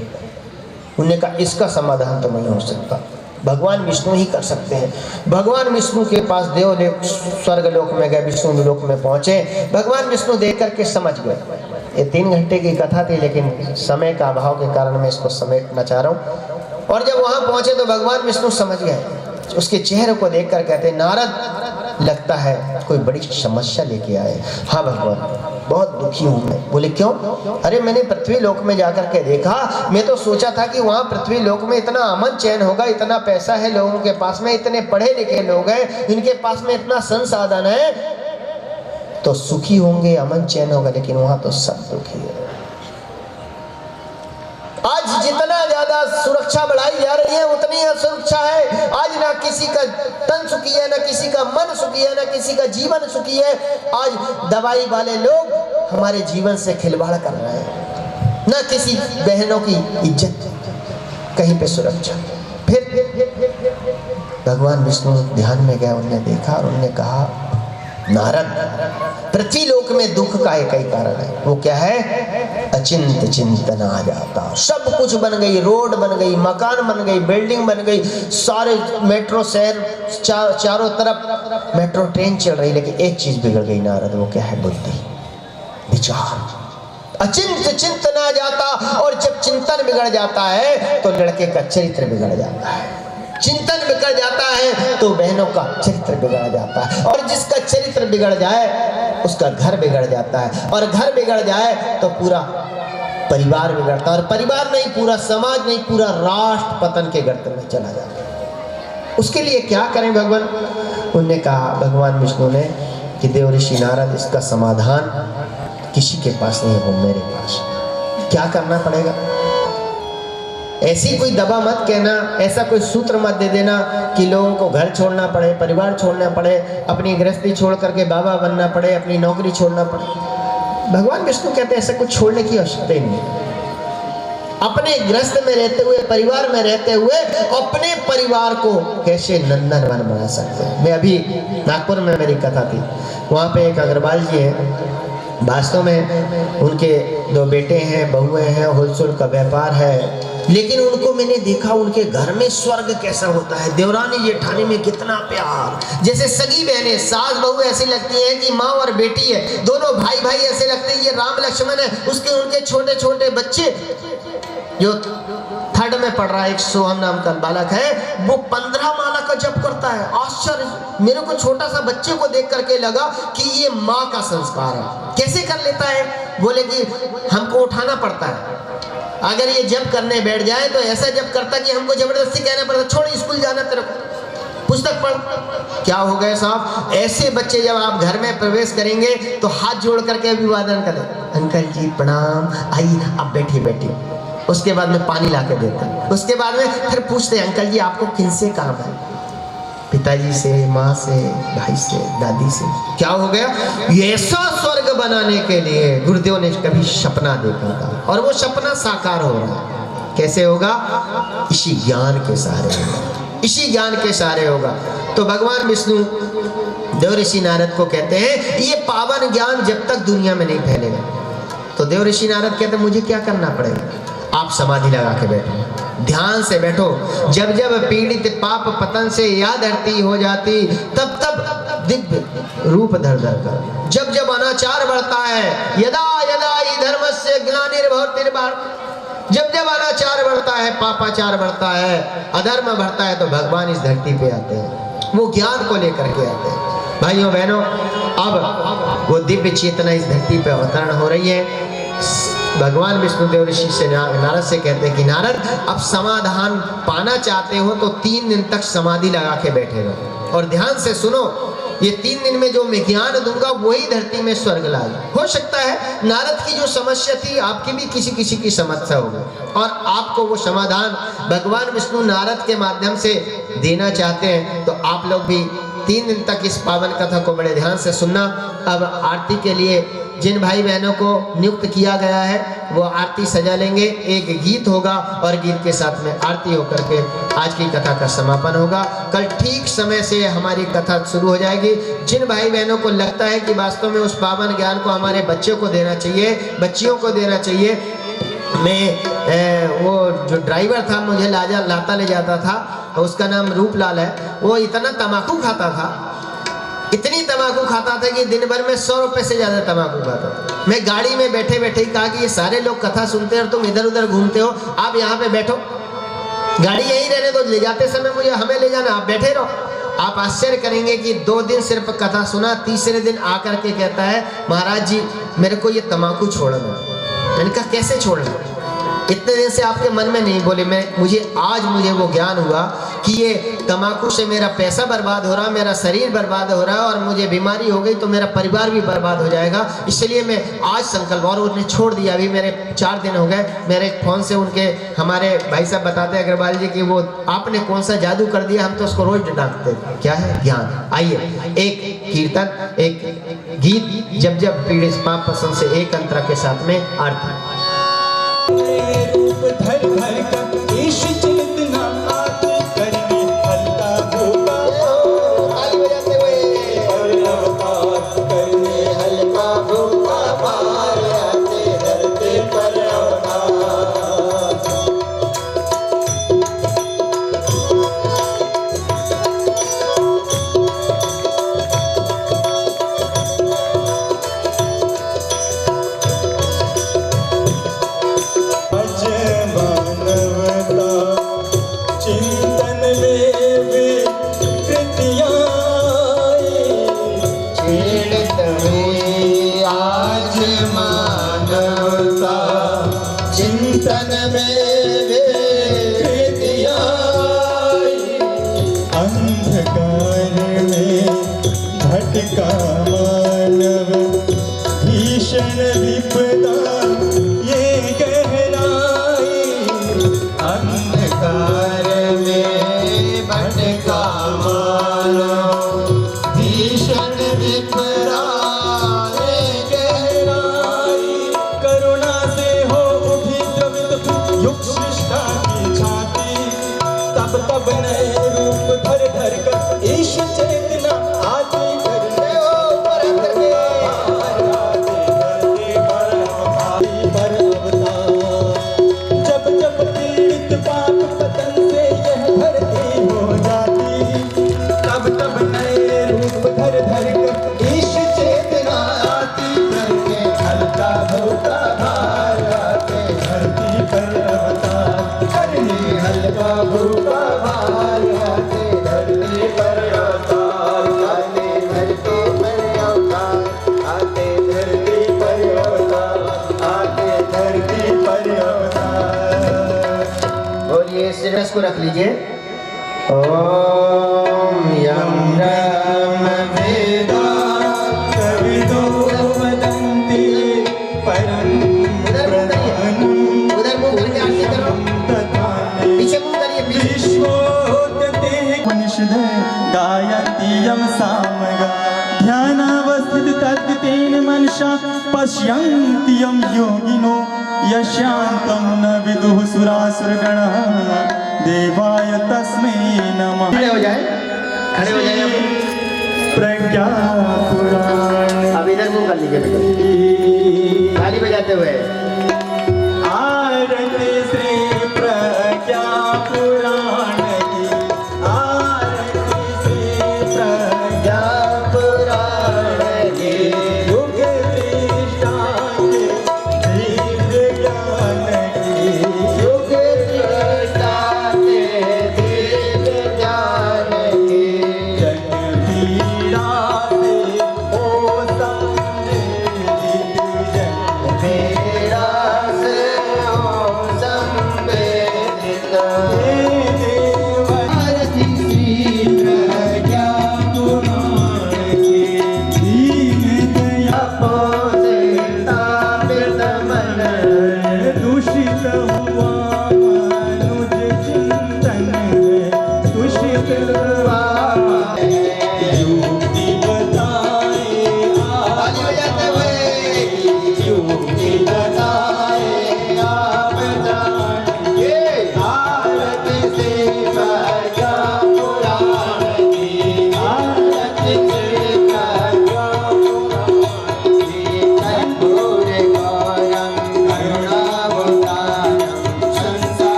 S2: उन्होंने कहा इसका समाधान तो नहीं हो सकता, भगवान विष्णु ही कर सकते हैं। भगवान विष्णु के पास देवलोक स्वर्ग लोक में गए, विष्णु लोक में पहुंचे। भगवान विष्णु देख करके समझ गए। ये 3 घंटे की कथा थी, लेकिन समय का अभाव के कारण मैं इसको समेटना चाह रहा हूँ। और जब वहाँ पहुँचे तो भगवान विष्णु समझ गए। उसके चेहरे को देखकर कहते, नारद लगता है कोई बड़ी समस्या लेके आए। हाँ भगवान, बहुत दुखी हूँ मैं। बोले क्यों? अरे मैंने पृथ्वी लोक में जाकर के देखा, मैं तो सोचा था कि वहाँ पृथ्वी लोक में इतना अमन चैन होगा, इतना पैसा है लोगों के पास में, इतने पढ़े लिखे लोग हैं, इनके पास में इतना संसाधन है, तो सुखी होंगे, अमन चैन होगा, लेकिन वहाँ तो सब दुखी है। आज जितना ज्यादा सुरक्षा बढ़ाई जा रही है, उतनी असुरक्षा है। आज ना किसी का तन सुखी है, ना किसी का मन सुखी है, ना किसी का जीवन सुखी है। आज दवाई वाले लोग हमारे जीवन से खिलवाड़ कर रहे हैं, ना किसी बहनों की इज्जत, कहीं पे सुरक्षा। फिर भगवान विष्णु ध्यान में गए, उन्होंने देखा और उन्होंने कहा, नारद, पृथ्वी लोक में दुख का एक ही कारण है, वो क्या है? अचिंत चिंतन आ जाता। सब कुछ बन गई, रोड बन गई, मकान बन गई, बिल्डिंग बन गई, सारे मेट्रो शहर, चारों तरफ मेट्रो ट्रेन चल रही, लेकिन एक चीज बिगड़ गई नारद, वो क्या है? बुद्धि, विचार। अचिंत चिंतन आ जाता, और जब चिंतन बिगड़ जाता है तो लड़के का चरित्र बिगड़ जाता है, चिंतन बिगड़ जाता है तो बहनों का चरित्र बिगड़ जाता है, और जिसका चरित्र बिगड़ जाए उसका घर बिगड़ जाता है, और घर बिगड़ जाए तो पूरा परिवार बिगड़ता है, और परिवार नहीं, पूरा समाज नहीं, पूरा राष्ट्र पतन के गर्त में चला जाता है। उसके लिए क्या करें भगवान? उन्होंने कहा, भगवान विष्णु ने, कि देव ऋषि नारद, इसका समाधान किसी के पास नहीं है, वो मेरे पास। क्या करना पड़ेगा? ऐसी कोई दवा मत कहना, ऐसा कोई सूत्र मत दे देना कि लोगों को घर छोड़ना पड़े, परिवार छोड़ना पड़े, अपनी गृहस्थी छोड़ करके बाबा बनना पड़े, अपनी नौकरी छोड़ना पड़े। भगवान विष्णु कहते हैं ऐसा कुछ छोड़ने की आवश्यकता ही नहीं। अपने गृहस्थ में रहते हुए, परिवार में रहते हुए, अपने परिवार को कैसे नंदनवन बना सकते हैं। मैं अभी नागपुर में मेरी कथा थी, वहाँ पे एक अग्रवाल जी हैं, वास्तव में उनके 2 बेटे हैं, बहुएं हैं, होलसेल का व्यापार है, लेकिन उनको मैंने देखा उनके घर में स्वर्ग कैसा होता है। देवरानी जेठानी में कितना प्यार, जैसे सगी बहनें, सास बहू ऐसी लगती है कि माँ और बेटी है, दोनों भाई भाई ऐसे लगते हैं ये राम लक्ष्मण है। उसके उनके छोटे छोटे बच्चे, जो 3rd में पढ़ रहा है, एक सोहम नाम का बालक है, वो 15 माला का जप करता है। आश्चर्य, मेरे को छोटा सा बच्चे को देख करके लगा कि ये माँ का संस्कार है। कैसे कर लेता है? बोले कि हमको उठाना पड़ता है, अगर ये जप करने बैठ जाए तो ऐसा जप करता कि हमको जबरदस्ती कहना पड़ता, छोड़ स्कूल जाना, तेरे को पुस्तक पढ़। क्या हो गए साहब? ऐसे बच्चे जब आप घर में प्रवेश करेंगे तो हाथ जोड़ करके अभिवादन करें, अंकल जी प्रणाम, आइए आप बैठिए बैठिए। उसके बाद में पानी ला के देते हैं, उसके बाद में फिर पूछते हैं, अंकल जी आपको किनसे काम है? पिताजी से, माँ से, भाई से, दादी से। क्या हो गया? ऐसा स्वर्ग बनाने के लिए गुरुदेव ने कभी सपना देखा था, और वो सपना साकार हो रहा है। कैसे होगा? इसी ज्ञान के सहारे होगा, इसी ज्ञान के सहारे होगा। तो भगवान विष्णु देव ऋषि नारद को कहते हैं, ये पावन ज्ञान जब तक दुनिया में नहीं फैलेगा, तो देवऋषि नारद कहते मुझे क्या करना पड़ेगा? आप समाधि लगा के बैठो, ध्यान से बैठो। जब जब पीड़ित पाप पतन से या धरती हो जाती, तब तब दिव्य रूप धर धर कर, जब जब अनाचार बढ़ता है, यदा यदा हि धर्मस्य ग्लानिर्भवति भारत, जब जब अनाचार बढ़ता है, पापाचार बढ़ता है, अधर्म बढ़ता है, तो भगवान इस धरती पे आते हैं, वो ज्ञान को लेकर के आते हैं। भाइयों बहनों, अब वो दिव्य चेतना इस धरती पे अवतरण हो रही है। भगवान विष्णुदेव ऋषि से नारद से कहते हैं कि नारद, अब समाधान पाना चाहते हो तो 3 दिन तक समाधि लगा के बैठे रहो और ध्यान से सुनो। ये 3 दिन में जो मैं ज्ञान दूंगा वही धरती में स्वर्ग लाएगा। हो सकता है नारद की जो समस्या थी आपकी भी किसी किसी की समस्या होगी, और आपको वो समाधान भगवान विष्णु नारद के माध्यम से देना चाहते हैं। तो आप लोग भी 3 दिन तक इस पावन कथा को बड़े ध्यान से सुनना। अब आरती के लिए जिन भाई बहनों को नियुक्त किया गया है वो आरती सजा लेंगे। एक गीत होगा और गीत के साथ में आरती होकर के आज की कथा का समापन होगा। कल ठीक समय से हमारी कथा शुरू हो जाएगी। जिन भाई बहनों को लगता है कि वास्तव में उस पावन ज्ञान को हमारे बच्चों को देना चाहिए, बच्चियों को देना चाहिए, मैं वो जो ड्राइवर था मुझे लाता ले जाता था, उसका नाम रूपलाल है, वो इतना तम्बाकू खाता था, इतनी तम्बाकू खाता था कि दिन भर में 100 रुपए से ज्यादा तम्बाकू खाता था। मैं गाड़ी में बैठे बैठे ही कहा कि ये सारे लोग कथा सुनते हैं और तुम इधर उधर घूमते हो, आप यहाँ पे बैठो, गाड़ी यहीं रहने दो, ले जाते समय मुझे हमें ले जाना, आप बैठे रहो। आप आश्चर्य करेंगे कि 2 दिन सिर्फ कथा सुना, तीसरे दिन आकर के कहता है महाराज जी मेरे को ये तम्बाकू छोड़ना। मैंने कहा कैसे छोड़ना? इतने दिन से आपके मन में नहीं बोले। मुझे वो ज्ञान हुआ कि ये तम्बाकू से मेरा पैसा बर्बाद हो रहा, मेरा शरीर बर्बाद हो रहा है, और मुझे बीमारी हो गई तो मेरा परिवार भी बर्बाद हो जाएगा। इसलिए मैं आज संकल्प, और उन्हें छोड़ दिया। अभी मेरे 4 दिन हो गए, मेरे फ़ोन से उनके हमारे भाई साहब बताते हैं अग्रवाल जी कि वो आपने कौन सा जादू कर दिया, हम तो उसको रोज डांटते। क्या है? ज्ञान। आइए एक कीर्तन, एक गीत, जब जब पीड़ित पाप पसंद से एक अंतरा के साथ में आरती।
S3: रूप धर धर कर ईश चिंतना आते करने हल्का भूखा अवतार करने हल्का भूखा पार आते धरती पर
S2: को रख लीजिए। ओम यम ब्रह्म वेदा कविदो वदन्ति परम उधर मुंह करके आरती करो, पीछे मुंह करिए,
S3: विश्वोदते मनुष्य गायति यम सामगा ध्यानावस्थित तद्गतेन मनसा पश्यन्ति यम योगिनो यशान्तं न विदुः सुरासुरगणः देवाय तस्मै नमः।
S2: खड़े हो जाए, खड़े हो जाए।
S3: प्रज्ञा पुराण
S2: अब इधर मुंह कर लीजिए, ताली बजाते हुए।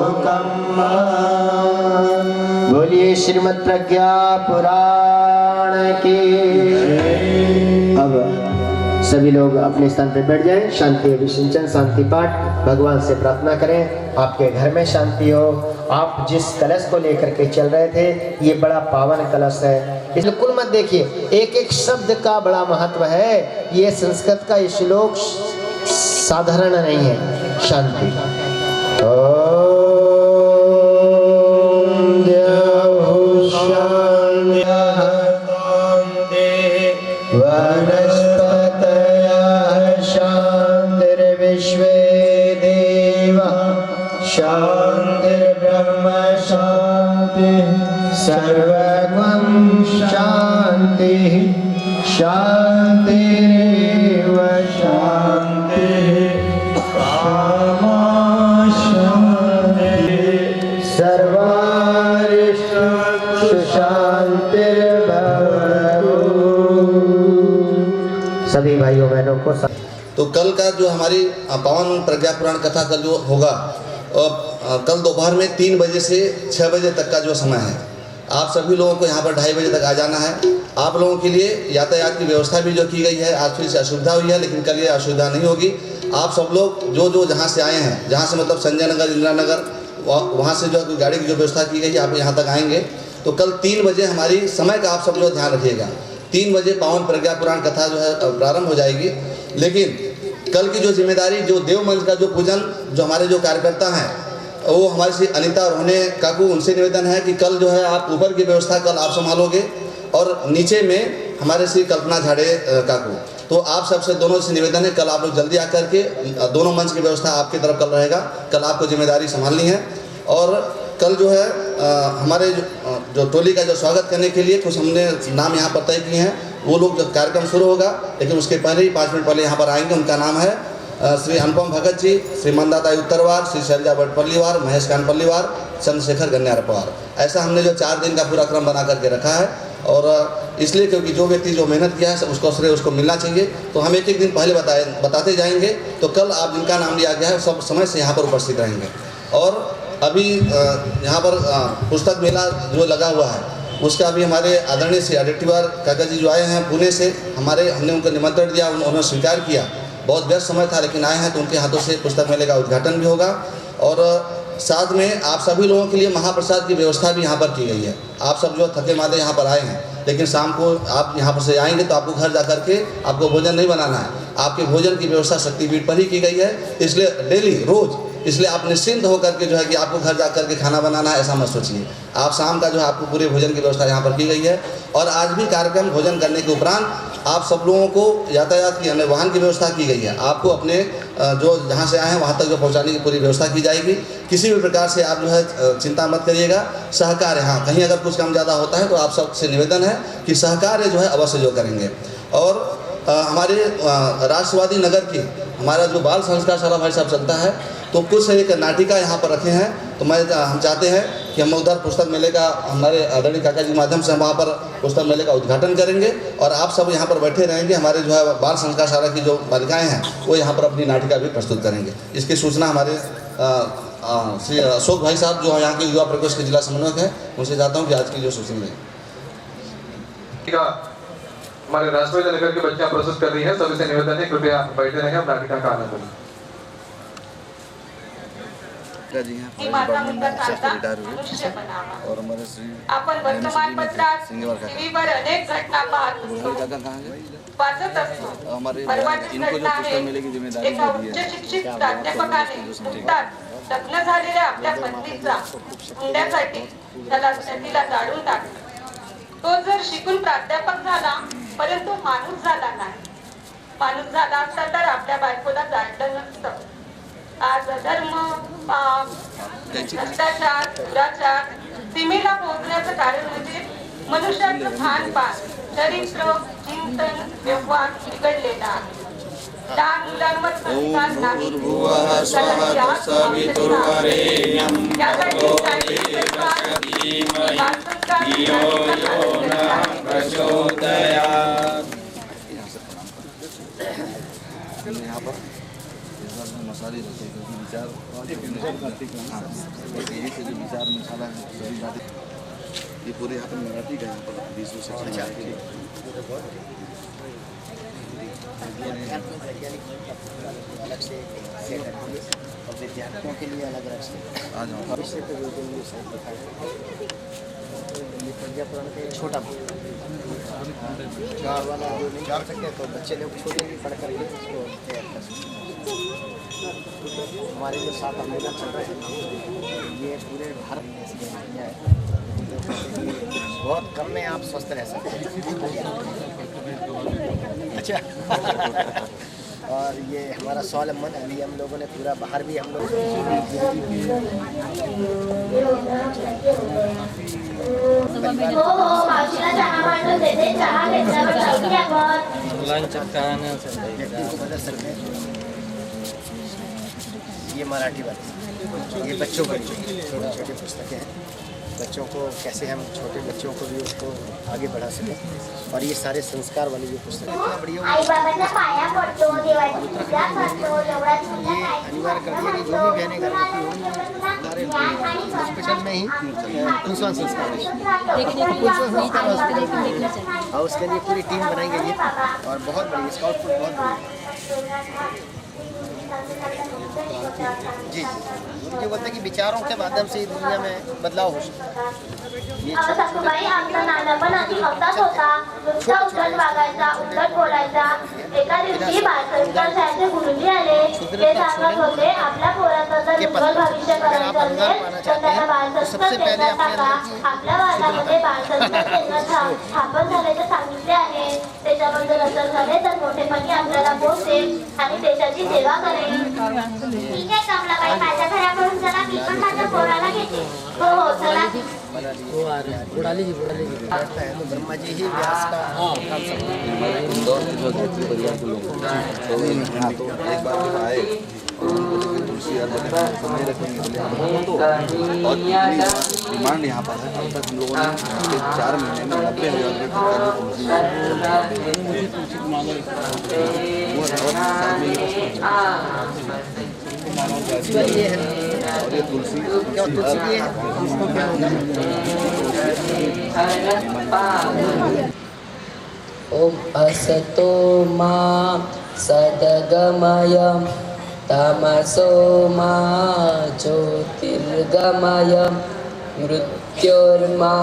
S3: लोकम्।
S2: बोलिए श्रीमद् प्रज्ञा पुराण की। अब सभी लोग अपने स्थान पर बैठ जाएं। शांति अभिषिंचन शांति पाठ भगवान से प्रार्थना करें आपके घर में शांति हो। आप जिस कलश को लेकर के चल रहे थे ये बड़ा पावन कलश है। इसलिए कुल मत देखिए, एक एक शब्द का बड़ा महत्व है। ये संस्कृत का ये श्लोक साधारण नहीं है। शांति शांतिर्विश्वे देवा शांतिर्ब्रह्म शांति सर्वगं शांति शांतिरेव शांति कामा शांति सर्वारिष्टु शांतिर्भवतु। सभी भाइयों बहनों को
S4: तो कल का जो हमारी पावन प्रज्ञा पुराण कथा कल जो होगा, कल दोपहर में 3 बजे से 6 बजे तक का जो समय है, आप सभी लोगों को यहाँ पर 2:30 बजे तक आ जाना है। आप लोगों के लिए यातायात की व्यवस्था भी जो की गई है, आज थोड़ी सी असुविधा हुई है, लेकिन कल ये असुविधा नहीं होगी। आप सब लोग जो जहाँ से आए हैं, जहाँ से मतलब संजय नगर, इंदिरा नगर, वहाँ से जो गाड़ी की जो व्यवस्था की गई है, आप यहाँ तक आएंगे। तो कल 3 बजे हमारी समय का आप सब लोग ध्यान रखिएगा। 3 बजे पावन प्रज्ञा पुराण कथा जो है प्रारंभ हो जाएगी। लेकिन कल की जो जिम्मेदारी, जो देव मंच का जो पूजन, जो हमारे जो कार्यकर्ता हैं, वो हमारी श्री अनीता और होने काकू, उनसे निवेदन है कि कल जो है आप ऊपर की व्यवस्था कल आप संभालोगे और नीचे में हमारे श्री कल्पना झाड़े काकू। तो आप सबसे दोनों से निवेदन है, कल आप लोग जल्दी आकर के दोनों मंच की व्यवस्था आपकी तरफ कल रहेगा। कल आपको जिम्मेदारी संभालनी है। और कल जो है हमारे जो टोली का जो स्वागत करने के लिए कुछ हमने नाम यहाँ पर तय किए हैं। वो लोग जब कार्यक्रम शुरू होगा, लेकिन उसके पहले ही 5 मिनट पहले यहाँ पर आएंगे। उनका नाम है श्री अनुपम भगत जी, श्री मंदाताई उत्तरवार, श्री शैलजा भट्टपल्लीवार, महेश कान पल्लीवार, चंद्रशेखर गन्यारपवार। ऐसा हमने जो 4 दिन का पूरा क्रम बना करके रखा है। और इसलिए क्योंकि जो व्यक्ति जो मेहनत किया है उसको श्रेय उसको मिलना चाहिए। तो हम एक दिन पहले बताते जाएंगे। तो कल आप जिनका नाम लिया गया है सब समय से यहाँ पर उपस्थित रहेंगे। और अभी यहाँ पर पुस्तक मेला जो लगा हुआ है, उसका भी हमारे आदरणीय श्री अडेट्टीवार काका जी जो आए हैं पुणे से, हमने उनको निमंत्रण दिया, उन्होंने स्वीकार किया। बहुत व्यस्त समय था लेकिन आए हैं, तो उनके हाथों से पुस्तक मेले का उद्घाटन भी होगा। और साथ में आप सभी लोगों के लिए महाप्रसाद की व्यवस्था भी यहाँ पर की गई है। आप सब जो थके मादे यहाँ पर आए हैं, लेकिन शाम को आप यहाँ पर से आएंगे तो आपको घर जा कर के आपको भोजन नहीं बनाना है। आपके भोजन की व्यवस्था शक्तिपीठ पर ही की गई है। इसलिए डेली रोज़, इसलिए आप निश्चिंत होकर के जो है कि आपको घर जा करके खाना बनाना है ऐसा मत सोचिए। आप शाम का जो है आपको पूरे भोजन की व्यवस्था यहाँ पर की गई है। और आज भी कार्यक्रम भोजन करने के उपरांत आप सब लोगों को यातायात की, वाहन की व्यवस्था की गई है। आपको अपने जो जहाँ से आए हैं वहाँ तक जो पहुँचाने की पूरी व्यवस्था की जाएगी। किसी भी प्रकार से आप जो है चिंता मत करिएगा। सहकार्य, हाँ कहीं अगर कुछ कम ज़्यादा होता है तो आप सबसे निवेदन है कि सहकार्य जो है अवश्य जो करेंगे। और हमारे राष्ट्रवादी नगर की हमारा जो बाल संस्कार शाला भाई साहब चलता है, तो कुछ एक नाटिका यहाँ पर रखे हैं। तो हम चाहते हैं कि हम उधर पुस्तक मेले का, हमारे आदरणीय काका जी के माध्यम से हम वहाँ पर पुस्तक मेले का उद्घाटन करेंगे। और आप सब यहाँ पर बैठे रहेंगे। हमारे जो है बाल संस्कार शाला की जो बालिकाएँ हैं वो यहाँ पर अपनी नाटिका भी प्रस्तुत करेंगे। इसकी सूचना हमारे श्री अशोक भाई साहब जो यहाँ के युवा प्रकोष्ठ के जिला समन्वयक हैं, उनसे चाहता हूँ कि आज की जो सूचना है
S5: हमारे राष्ट्रवादी नगर के बच्चियां प्रस्तुत कर रही है। सभी से निवेदन है कृपया बैठे रहें, नाटिका का आनंद लें।
S6: माता मुद्दा सारखा मनुष्य बनावा। आपण वर्तमानपत्रात टीव्हीवर अनेक घटना वाचत असतो। परवाची घटना आहे, एका उच्च शिक्षित प्राध्यापकाने नुकताच लग्न झालेल्या आपल्या पत्नीचा हुंड्यासाठी तिला जाळून टाकलं। तो जर शिकून प्राध्यापक झाला परंतु माणूस झाला नाही। माणूस झाला असता तर आपल्या बायकोला जाळलं नसतं। आज अधर्म, पाप, भ्रष्टाचार, दुराचार सीमेला पोहोचण्याचं कारण म्हणजे मनुष्याचं खानपान, चरित्र, चिंतन, व्यवहार बिघडलेला आहे। लहान मुलांवर संस्कार नाही,
S7: सारी रखे क्योंकि विचार यही से जो विचार में सारा सभी बातें ये पूरे यहाँ पर मराठी का यहाँ पर 20 सेक्शन
S2: अलग से सेट रखेंगे और विद्यार्थियों के लिए अलग से
S7: आ जाओ
S2: भविष्य के लिए ये प्रज्ञा पुराण का एक छोटा बुक चार वाला जो नहीं कर सकते तो बच्चे लोग छोटे भी पढ़ करके इसको तैयार कर सकते हैं। हमारे जो 7 अमेरिका चल रहे हैं ये पूरे भारत में ऐसी बीमारियाँ हैं बहुत कम में आप स्वस्थ रह सकते हैं। अच्छा और ये हमारा स्वावलंबन अभी हम लोगों ने पूरा बाहर भी हम लोग बदल सकते हैं। ये मराठी बात ये बच्चों के लिए छोटे छोटे पुस्तकें हैं बच्चों को कैसे हम छोटे बच्चों को भी उसको आगे बढ़ा सकें और ये सारे संस्कार वाली जो पुस्तक इतना बढ़िया ये अनिवार्य कर दिया कि जो भी बहनें घर में हमारे हॉस्पिटल में ही पुंसवान संस्कार और उसके लिए पूरी टीम बनाएंगे ये और बहुत बड़ी स्काउट फुट बहुत बड़ी जी मुझे बोलते हैं कि विचारों के माध्यम से दुनिया में बदलाव हो सकता है। ये
S8: सासूबाई आमचा नाना पण आधी हप्ताच होता नुसता उद्धट वागायचा उद्धट बोलायचा एका दिवशी बालसंस्कार शाळेचे गुरुजी आले ते सांगत होते आपल्या पोराचं जर उज्ज्वल भविष्य करायचं असेल तर त्याला बालसंस्कार केंद्रात टाका आपल्या भागामध्ये बालसंस्कार केंद्र स्थापन झाल्याचे सांगितले आहे त्याच्यावर जर असर झाले तर मोठेपणी आपल्याला पोहोचेल आणि देशाची सेवा करेल। ठीक आहे कमलाबाई माझ्या घराकडून चला मी पण माझ्या पोराला घेते हो हो चला
S2: बुढ़ाली जी बैठता है तो ब्रह्मा जी ही व्यास का काम
S7: इंदौर में जो क्षेत्रीय परिवार के लोग तो एक बार जब आए तुलसी नहीं रखेंगे बोले हम तो और डिमांड यहाँ पर है अब तक हम लोगों ने 4 महीने में 90,000
S2: ये है
S7: और ये तुलसी
S2: क्या तुलसी की है
S9: ओम असतो मा सद्गमय तमसो मा ज्योतिर्गमय मृत्योर्मा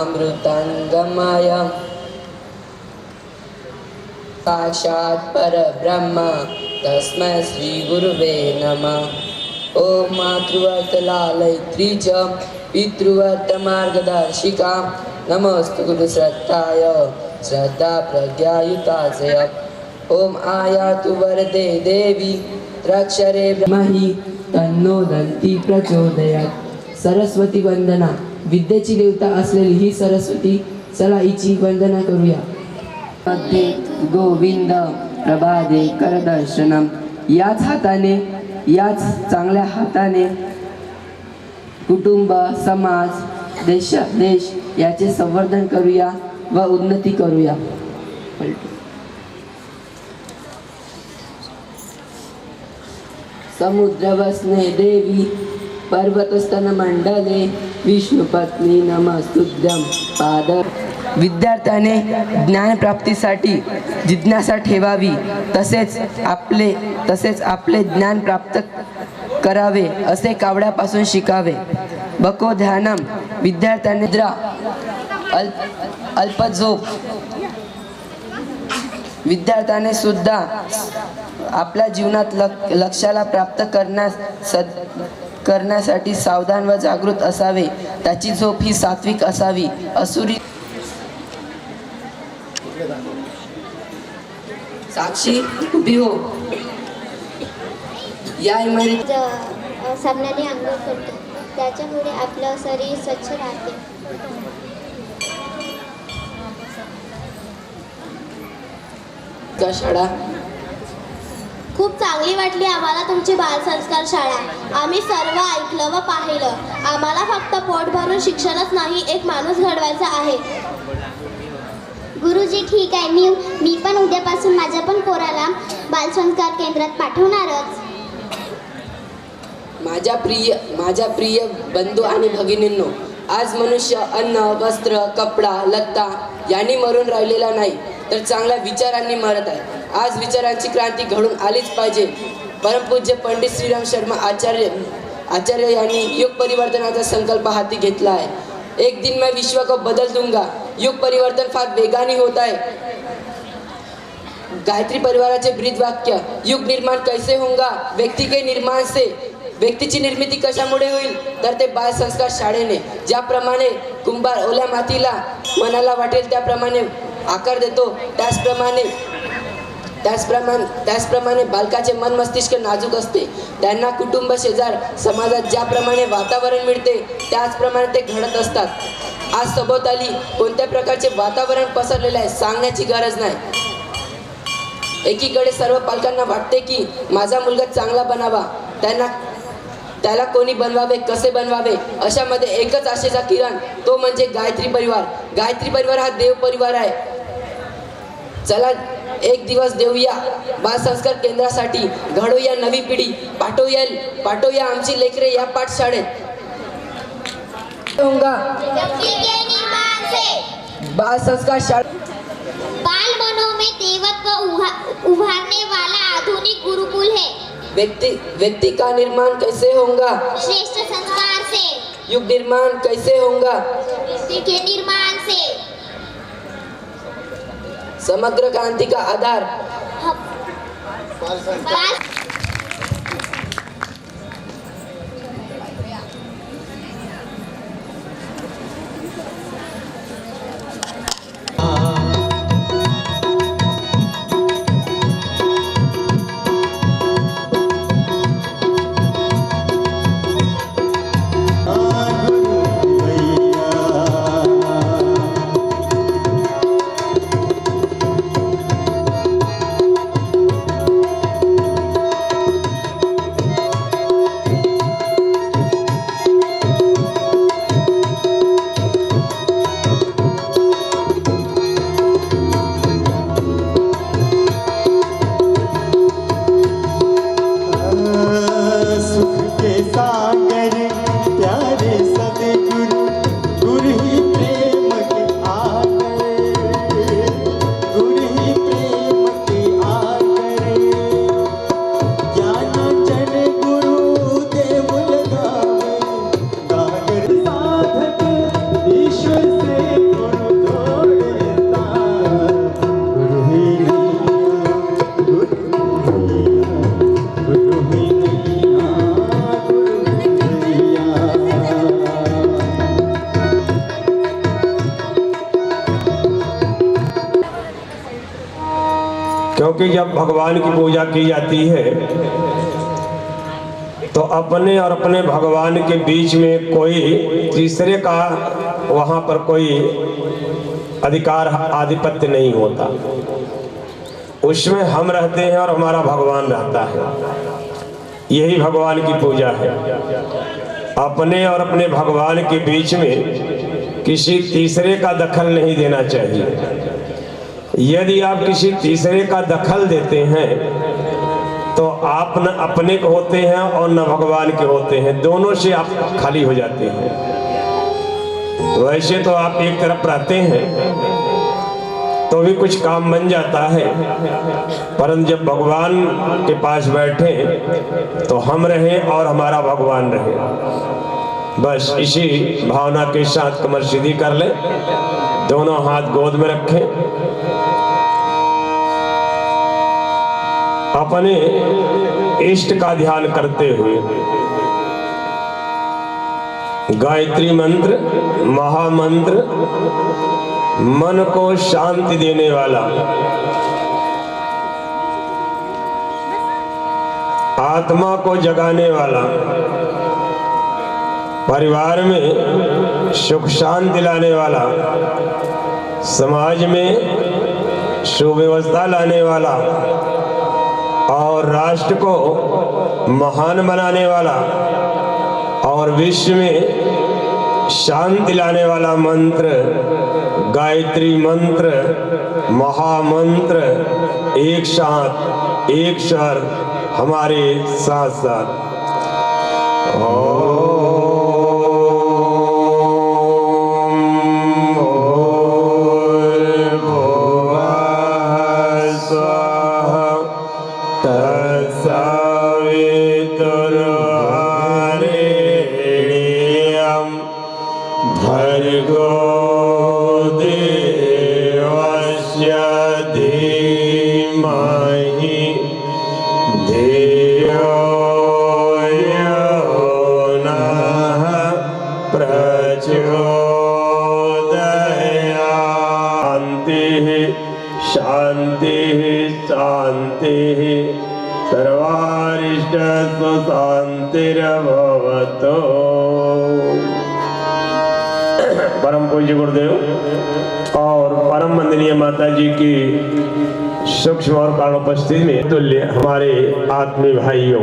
S9: अमृतंगमय साक्षात् परब्रह्म तस्मै श्री गुरुवे नमः। ओम मातृवर्तलालयत्री च पितृवर्त मार्गदर्शिका नमस्तु गुरुश्रद्धाय श्रद्धा प्रज्ञायुतास्य। ओम आयातु वरदे देवी त्र्यक्षरे ब्रह्महि तन्नो दन्ती प्रचोदयात्। सरस्वती वंदना विद्येची देवता असलेली ही सरस्वती चला हिची वंदना करूया। मध्ये गोविंद प्रभादे करदर्शनम याच हाताने याच चांगल्या हाताने कुटुंब समाज देश याचे संवर्धन करूया व उन्नती करूया। समुद्र वसने देवी पर्वतस्तन मंडले विष्णुपत्नी नमस्तुभ्यं पाद। विद्यार्थ्याने ज्ञानप्राप्तीसाठी जिज्ञासा ठेवावी तसेच आपले ज्ञान प्राप्त करावे असे कावड्यापासून शिकावे। बको ध्यानम विद्यार्थ्याने निद्रा अल्प झोप विद्यार्थ्याने सुद्धा आपल्या जीवनात लक्ष्याला प्राप्त करण्यासाठी सावधान व जागृत असावे। त्याची झोप ही सात्विक असावी। असुरी साक्षी उभी हो। या इमारतीत
S8: साबणाने आंघोळ करतो त्याच्यामुळे आपलं शरीर स्वच्छ राहते।
S9: शाळा
S8: खूप चांगली वाटली आम्हाला तुमची बालसंस्कार शाळा। आम्ही सर्व ऐकलं व पाहिलं। आम्हाला फक्त पोट भरून शिक्षणच नाही एक माणूस घडवायचा आहे।
S10: गुरुजी ठीक आहे मी पण उद्यापासून माझ्या पण पोराला बालसंस्कार केंद्रात पाठवणारच।
S9: माझ्या प्रिय बंधू आणि भगिनींनो, आज मनुष्य अन्न, वस्त्र, कपडा, लत्ता यांनी मरून राहिलेला नाही, तर चांगल्या विचारांनी मरत आहे. आज विचारांची क्रांती घडून आलीच पाहिजे. परमपूज्य पंडित श्रीराम शर्मा आचार्य यांनी युग परिवर्तनाचा संकल्प हाती घेतला आहे. एक दिन मैं विश्व को बदल दूंगा. युग परिवर्तन फार वेगाने होत आहे. गायत्री परिवाराचे ब्रीद वाक्य, युग निर्माण कैसे होगा? व्यक्ती के निर्माण से. व्यक्तीची निर्मिती कशामुळे होईल? तर ते बाल संस्कार शाळेने. ज्याप्रमाणे कुंभार ओल्या मातीला मनाला वाटेल त्याप्रमाणे आकार देतो, त्याचप्रमाणे बालकाचे मन मस्तिष्क नाजूक असते. त्यांना कुटुंब, शेजार, समाजात ज्याप्रमाणे वातावरण मिळते त्याचप्रमाणे ते घडत असतात. आज सभोवताली कोणत्या प्रकारचे वातावरण पसरलेले आहे सांगण्याची गरज नाही. एकीकडे सर्व पालकांना वाटते की माझा मुलगा चांगला बनावा, त्याला कोणी बनवावे, कसे बनवावे. अशामध्ये एकच आशेचा किरण, तो म्हणजे गायत्री परिवार. गायत्री परिवार हा देव परिवार आहे. चला एक दिवस देऊया बाल संस्कार केंद्रासाठी, घडवूया नवी पिढी, पाठवूया आमची लेकरे या पाठशाळेत. बाल संस्कार शाळा
S8: बाल मनों में देवत्व उभारने वाला आधुनिक गुरुकुल है.
S9: व्यक्ति का निर्माण कैसे होगा?
S8: श्रेष्ठ संस्कार से.
S9: युग निर्माण कैसे होगा?
S8: व्यक्ति के निर्माण से.
S9: समग्र क्रांति का आधार
S8: बाल
S1: क्योंकि जब भगवान की पूजा की जाती है तो अपने और अपने भगवान के बीच में कोई तीसरे का वहाँ पर कोई अधिकार, आधिपत्य नहीं होता. उसमें हम रहते हैं और हमारा भगवान रहता है. यही भगवान की पूजा है. अपने और अपने भगवान के बीच में किसी तीसरे का दखल नहीं देना चाहिए. यदि आप किसी तीसरे का दखल देते हैं तो आप न अपने के होते हैं और न भगवान के होते हैं. दोनों से आप खाली हो जाते हैं. वैसे तो आप एक तरफ रहते हैं तो भी कुछ काम बन जाता है, परंतु जब भगवान के पास बैठे तो हम रहे और हमारा भगवान रहे. बस इसी भावना के साथ कमर सीधी कर लें, दोनों हाथ गोद में रखें, अपने इष्ट का ध्यान करते हुए गायत्री मंत्र, महामंत्र, मन को शांति देने वाला, आत्मा को जगाने वाला, परिवार में सुख शांति लाने वाला, समाज में सुव्यवस्था लाने वाला और राष्ट्र को महान बनाने वाला और विश्व में शांति लाने वाला मंत्र गायत्री मंत्र, महामंत्र एक साथ एक स्वर हमारे साथ साथ भर्गो देवस्य धीमहि धियो यो नः प्रचोदयात्। शान्तिः शान्तिः सर्वारिष्टस्व शान्तिर्भवतु। परम पूज्य गुरुदेव और परम वंदनीय माता जी की सूक्ष्म और कारण उपस्थिति में तुल्य हमारे आत्मीय भाइयों,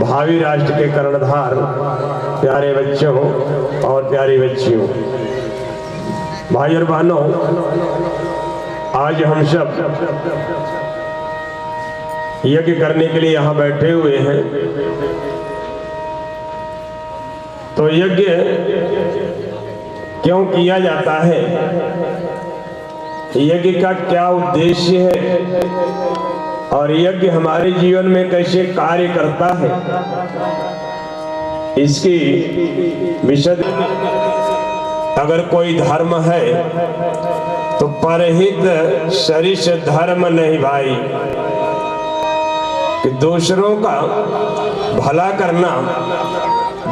S1: भावी राष्ट्र के कर्णधार, प्यारे बच्चों और प्यारी बच्चियों, भाई और बहनों, आज हम सब यज्ञ करने के लिए यहाँ बैठे हुए हैं। तो यज्ञ क्यों किया जाता है, यज्ञ का क्या उद्देश्य है और यज्ञ हमारे जीवन में कैसे कार्य करता है, इसकी विशद अगर कोई धर्म है तो परहित सरिष धर्म नहीं भाई, कि दूसरों का भला करना,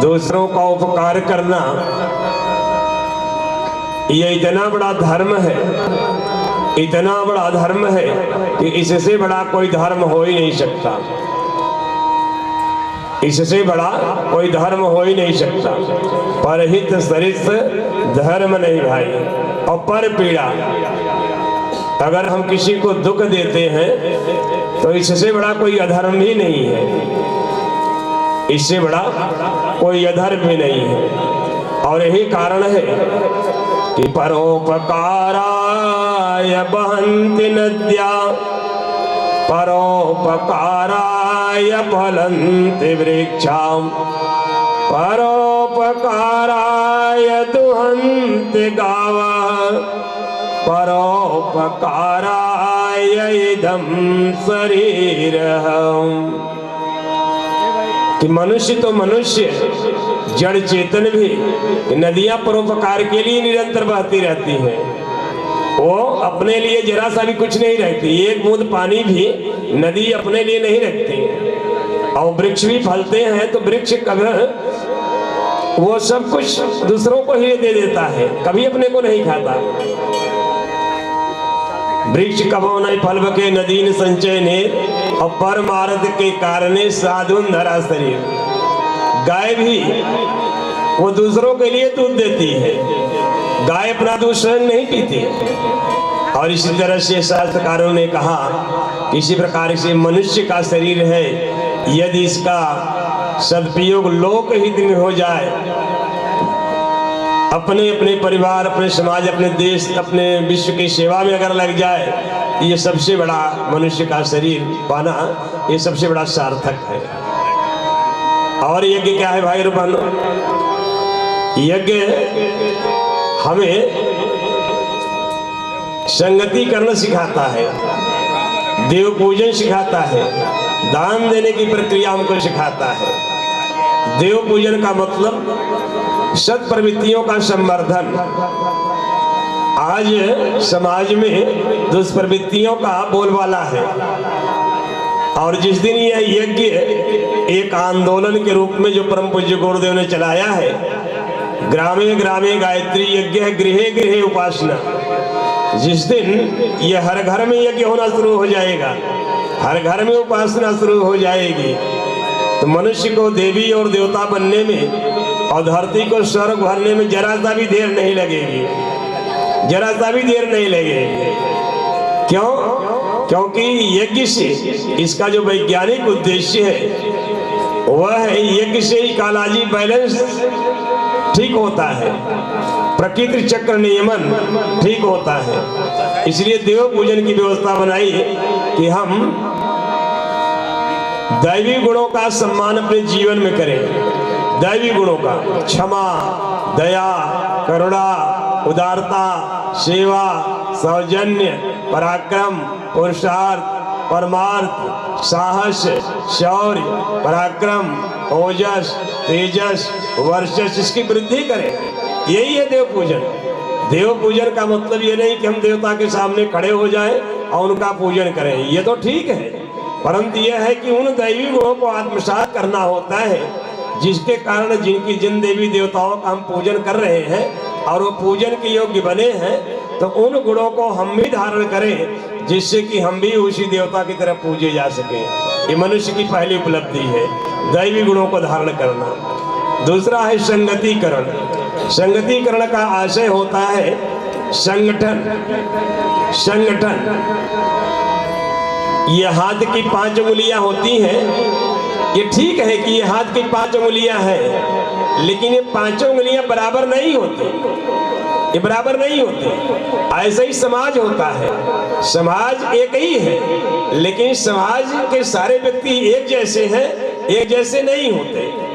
S1: दूसरों का उपकार करना, ये इतना बड़ा धर्म है, इतना बड़ा धर्म है कि इससे बड़ा कोई धर्म हो ही नहीं सकता, इससे बड़ा कोई धर्म हो ही नहीं सकता। परहित सरिष धर्म नहीं भाई। और पर पीड़ा, अगर हम किसी को दुख देते हैं तो इससे बड़ा कोई अधर्म ही नहीं है, इससे बड़ा कोई अधर्म भी नहीं है। और यही कारण है कि परोपकाराय बहन्ति नद्या, परोपकाराय फलन्ति वृक्षाः, परोपकाराय दुहन्ति गावः, परोपकाराय इदं शरीरम्। कि मनुष्य तो मनुष्य, जड़ चेतन भी, नदियां परोपकार के लिए निरंतर बहती रहती हैं। वो अपने लिए जरा सा भी कुछ नहीं रखती, एक बूंद पानी भी नदी अपने लिए नहीं रखती। और वृक्ष भी फलते हैं तो वृक्ष कभी वो सब कुछ दूसरों को ही दे देता है, कभी अपने को नहीं खाता। वृक्ष कबो नहीं फल बके नदीन संचय ने, और परमार्थ के कारणे साधुन धरा शरीर। गाय भी वो दूसरों के लिए दूध देती है, गाय अपना दूध स्वयं नहीं पीती। और इसी तरह से शास्त्रकारों ने कहा कि इसी प्रकार से मनुष्य का शरीर है, यदि इसका सदुपयोग लोक हित में हो जाए, अपने अपने परिवार, अपने समाज, अपने देश, अपने विश्व की सेवा में अगर लग जाए, ये सबसे बड़ा मनुष्य का शरीर पाना, ये सबसे बड़ा सार्थक है। और यज्ञ क्या है भाई बहनों? यज्ञ हमें संगति करना सिखाता है, देव पूजन सिखाता है, दान देने की प्रक्रिया हमको सिखाता है। देव पूजन का मतलब सत प्रवृत्तियों का संवर्धन। आज समाज में दुष्प्रवृत्तियों का बोलबाला है, और जिस दिन यह यज्ञ एक आंदोलन के रूप में जो परम पूज्य गुरुदेव ने चलाया है, ग्रामे ग्रामे गायत्री यज्ञ, गृहे गृहे उपासना, जिस दिन ये हर घर में यज्ञ होना शुरू हो जाएगा, हर घर में उपासना शुरू हो जाएगी, तो मनुष्य को देवी और देवता बनने में और धरती को स्वर्ग भरने में जरा सा भी देर नहीं लगेगी, जरा सा भी देर नहीं लगेगी। क्यों? क्योंकि यज्ञ से इसका जो वैज्ञानिक उद्देश्य है वह है, यज्ञ से इकोलॉजी बैलेंस ठीक होता है, प्रकृति चक्र नियमन ठीक होता है। इसलिए देव पूजन की व्यवस्था बनाई कि हम दैवी गुणों का सम्मान अपने जीवन में करें। दैवी गुणों का क्षमा, दया, करुणा, उदारता, सेवा, सौजन्य, पराक्रम, पुरुषार्थ, परमार्थ, साहस, शौर्य, पराक्रम, ओजस, तेजस, वर्चस, इसकी वृद्धि करें। यही है देव पूजन। देव पूजन का मतलब ये नहीं कि हम देवता के सामने खड़े हो जाएं और उनका पूजन करें, ये तो ठीक है, परंतु यह है कि उन दैवी गुणों को आत्मसात करना होता है जिसके कारण जिनकी जिन देवी देवताओं का हम पूजन कर रहे हैं और वो पूजन के योग्य बने हैं, तो उन गुणों को हम भी धारण करें जिससे कि हम भी उसी देवता की तरह पूजे जा सकें। ये मनुष्य की पहली उपलब्धि है, दैवी गुणों को धारण करना। दूसरा है संगतिकरण। संगतिकरण का आशय होता है संगठन। संगठन, ये हाथ की 5 उंगलियां होती हैं, ये ठीक है कि ये हाथ की 5 उंगलियां हैं, लेकिन ये 5 उंगलियां बराबर नहीं होती, ये बराबर नहीं होते। ऐसा ही समाज होता है। समाज एक ही है, लेकिन समाज के सारे व्यक्ति एक जैसे हैं, एक जैसे नहीं होते।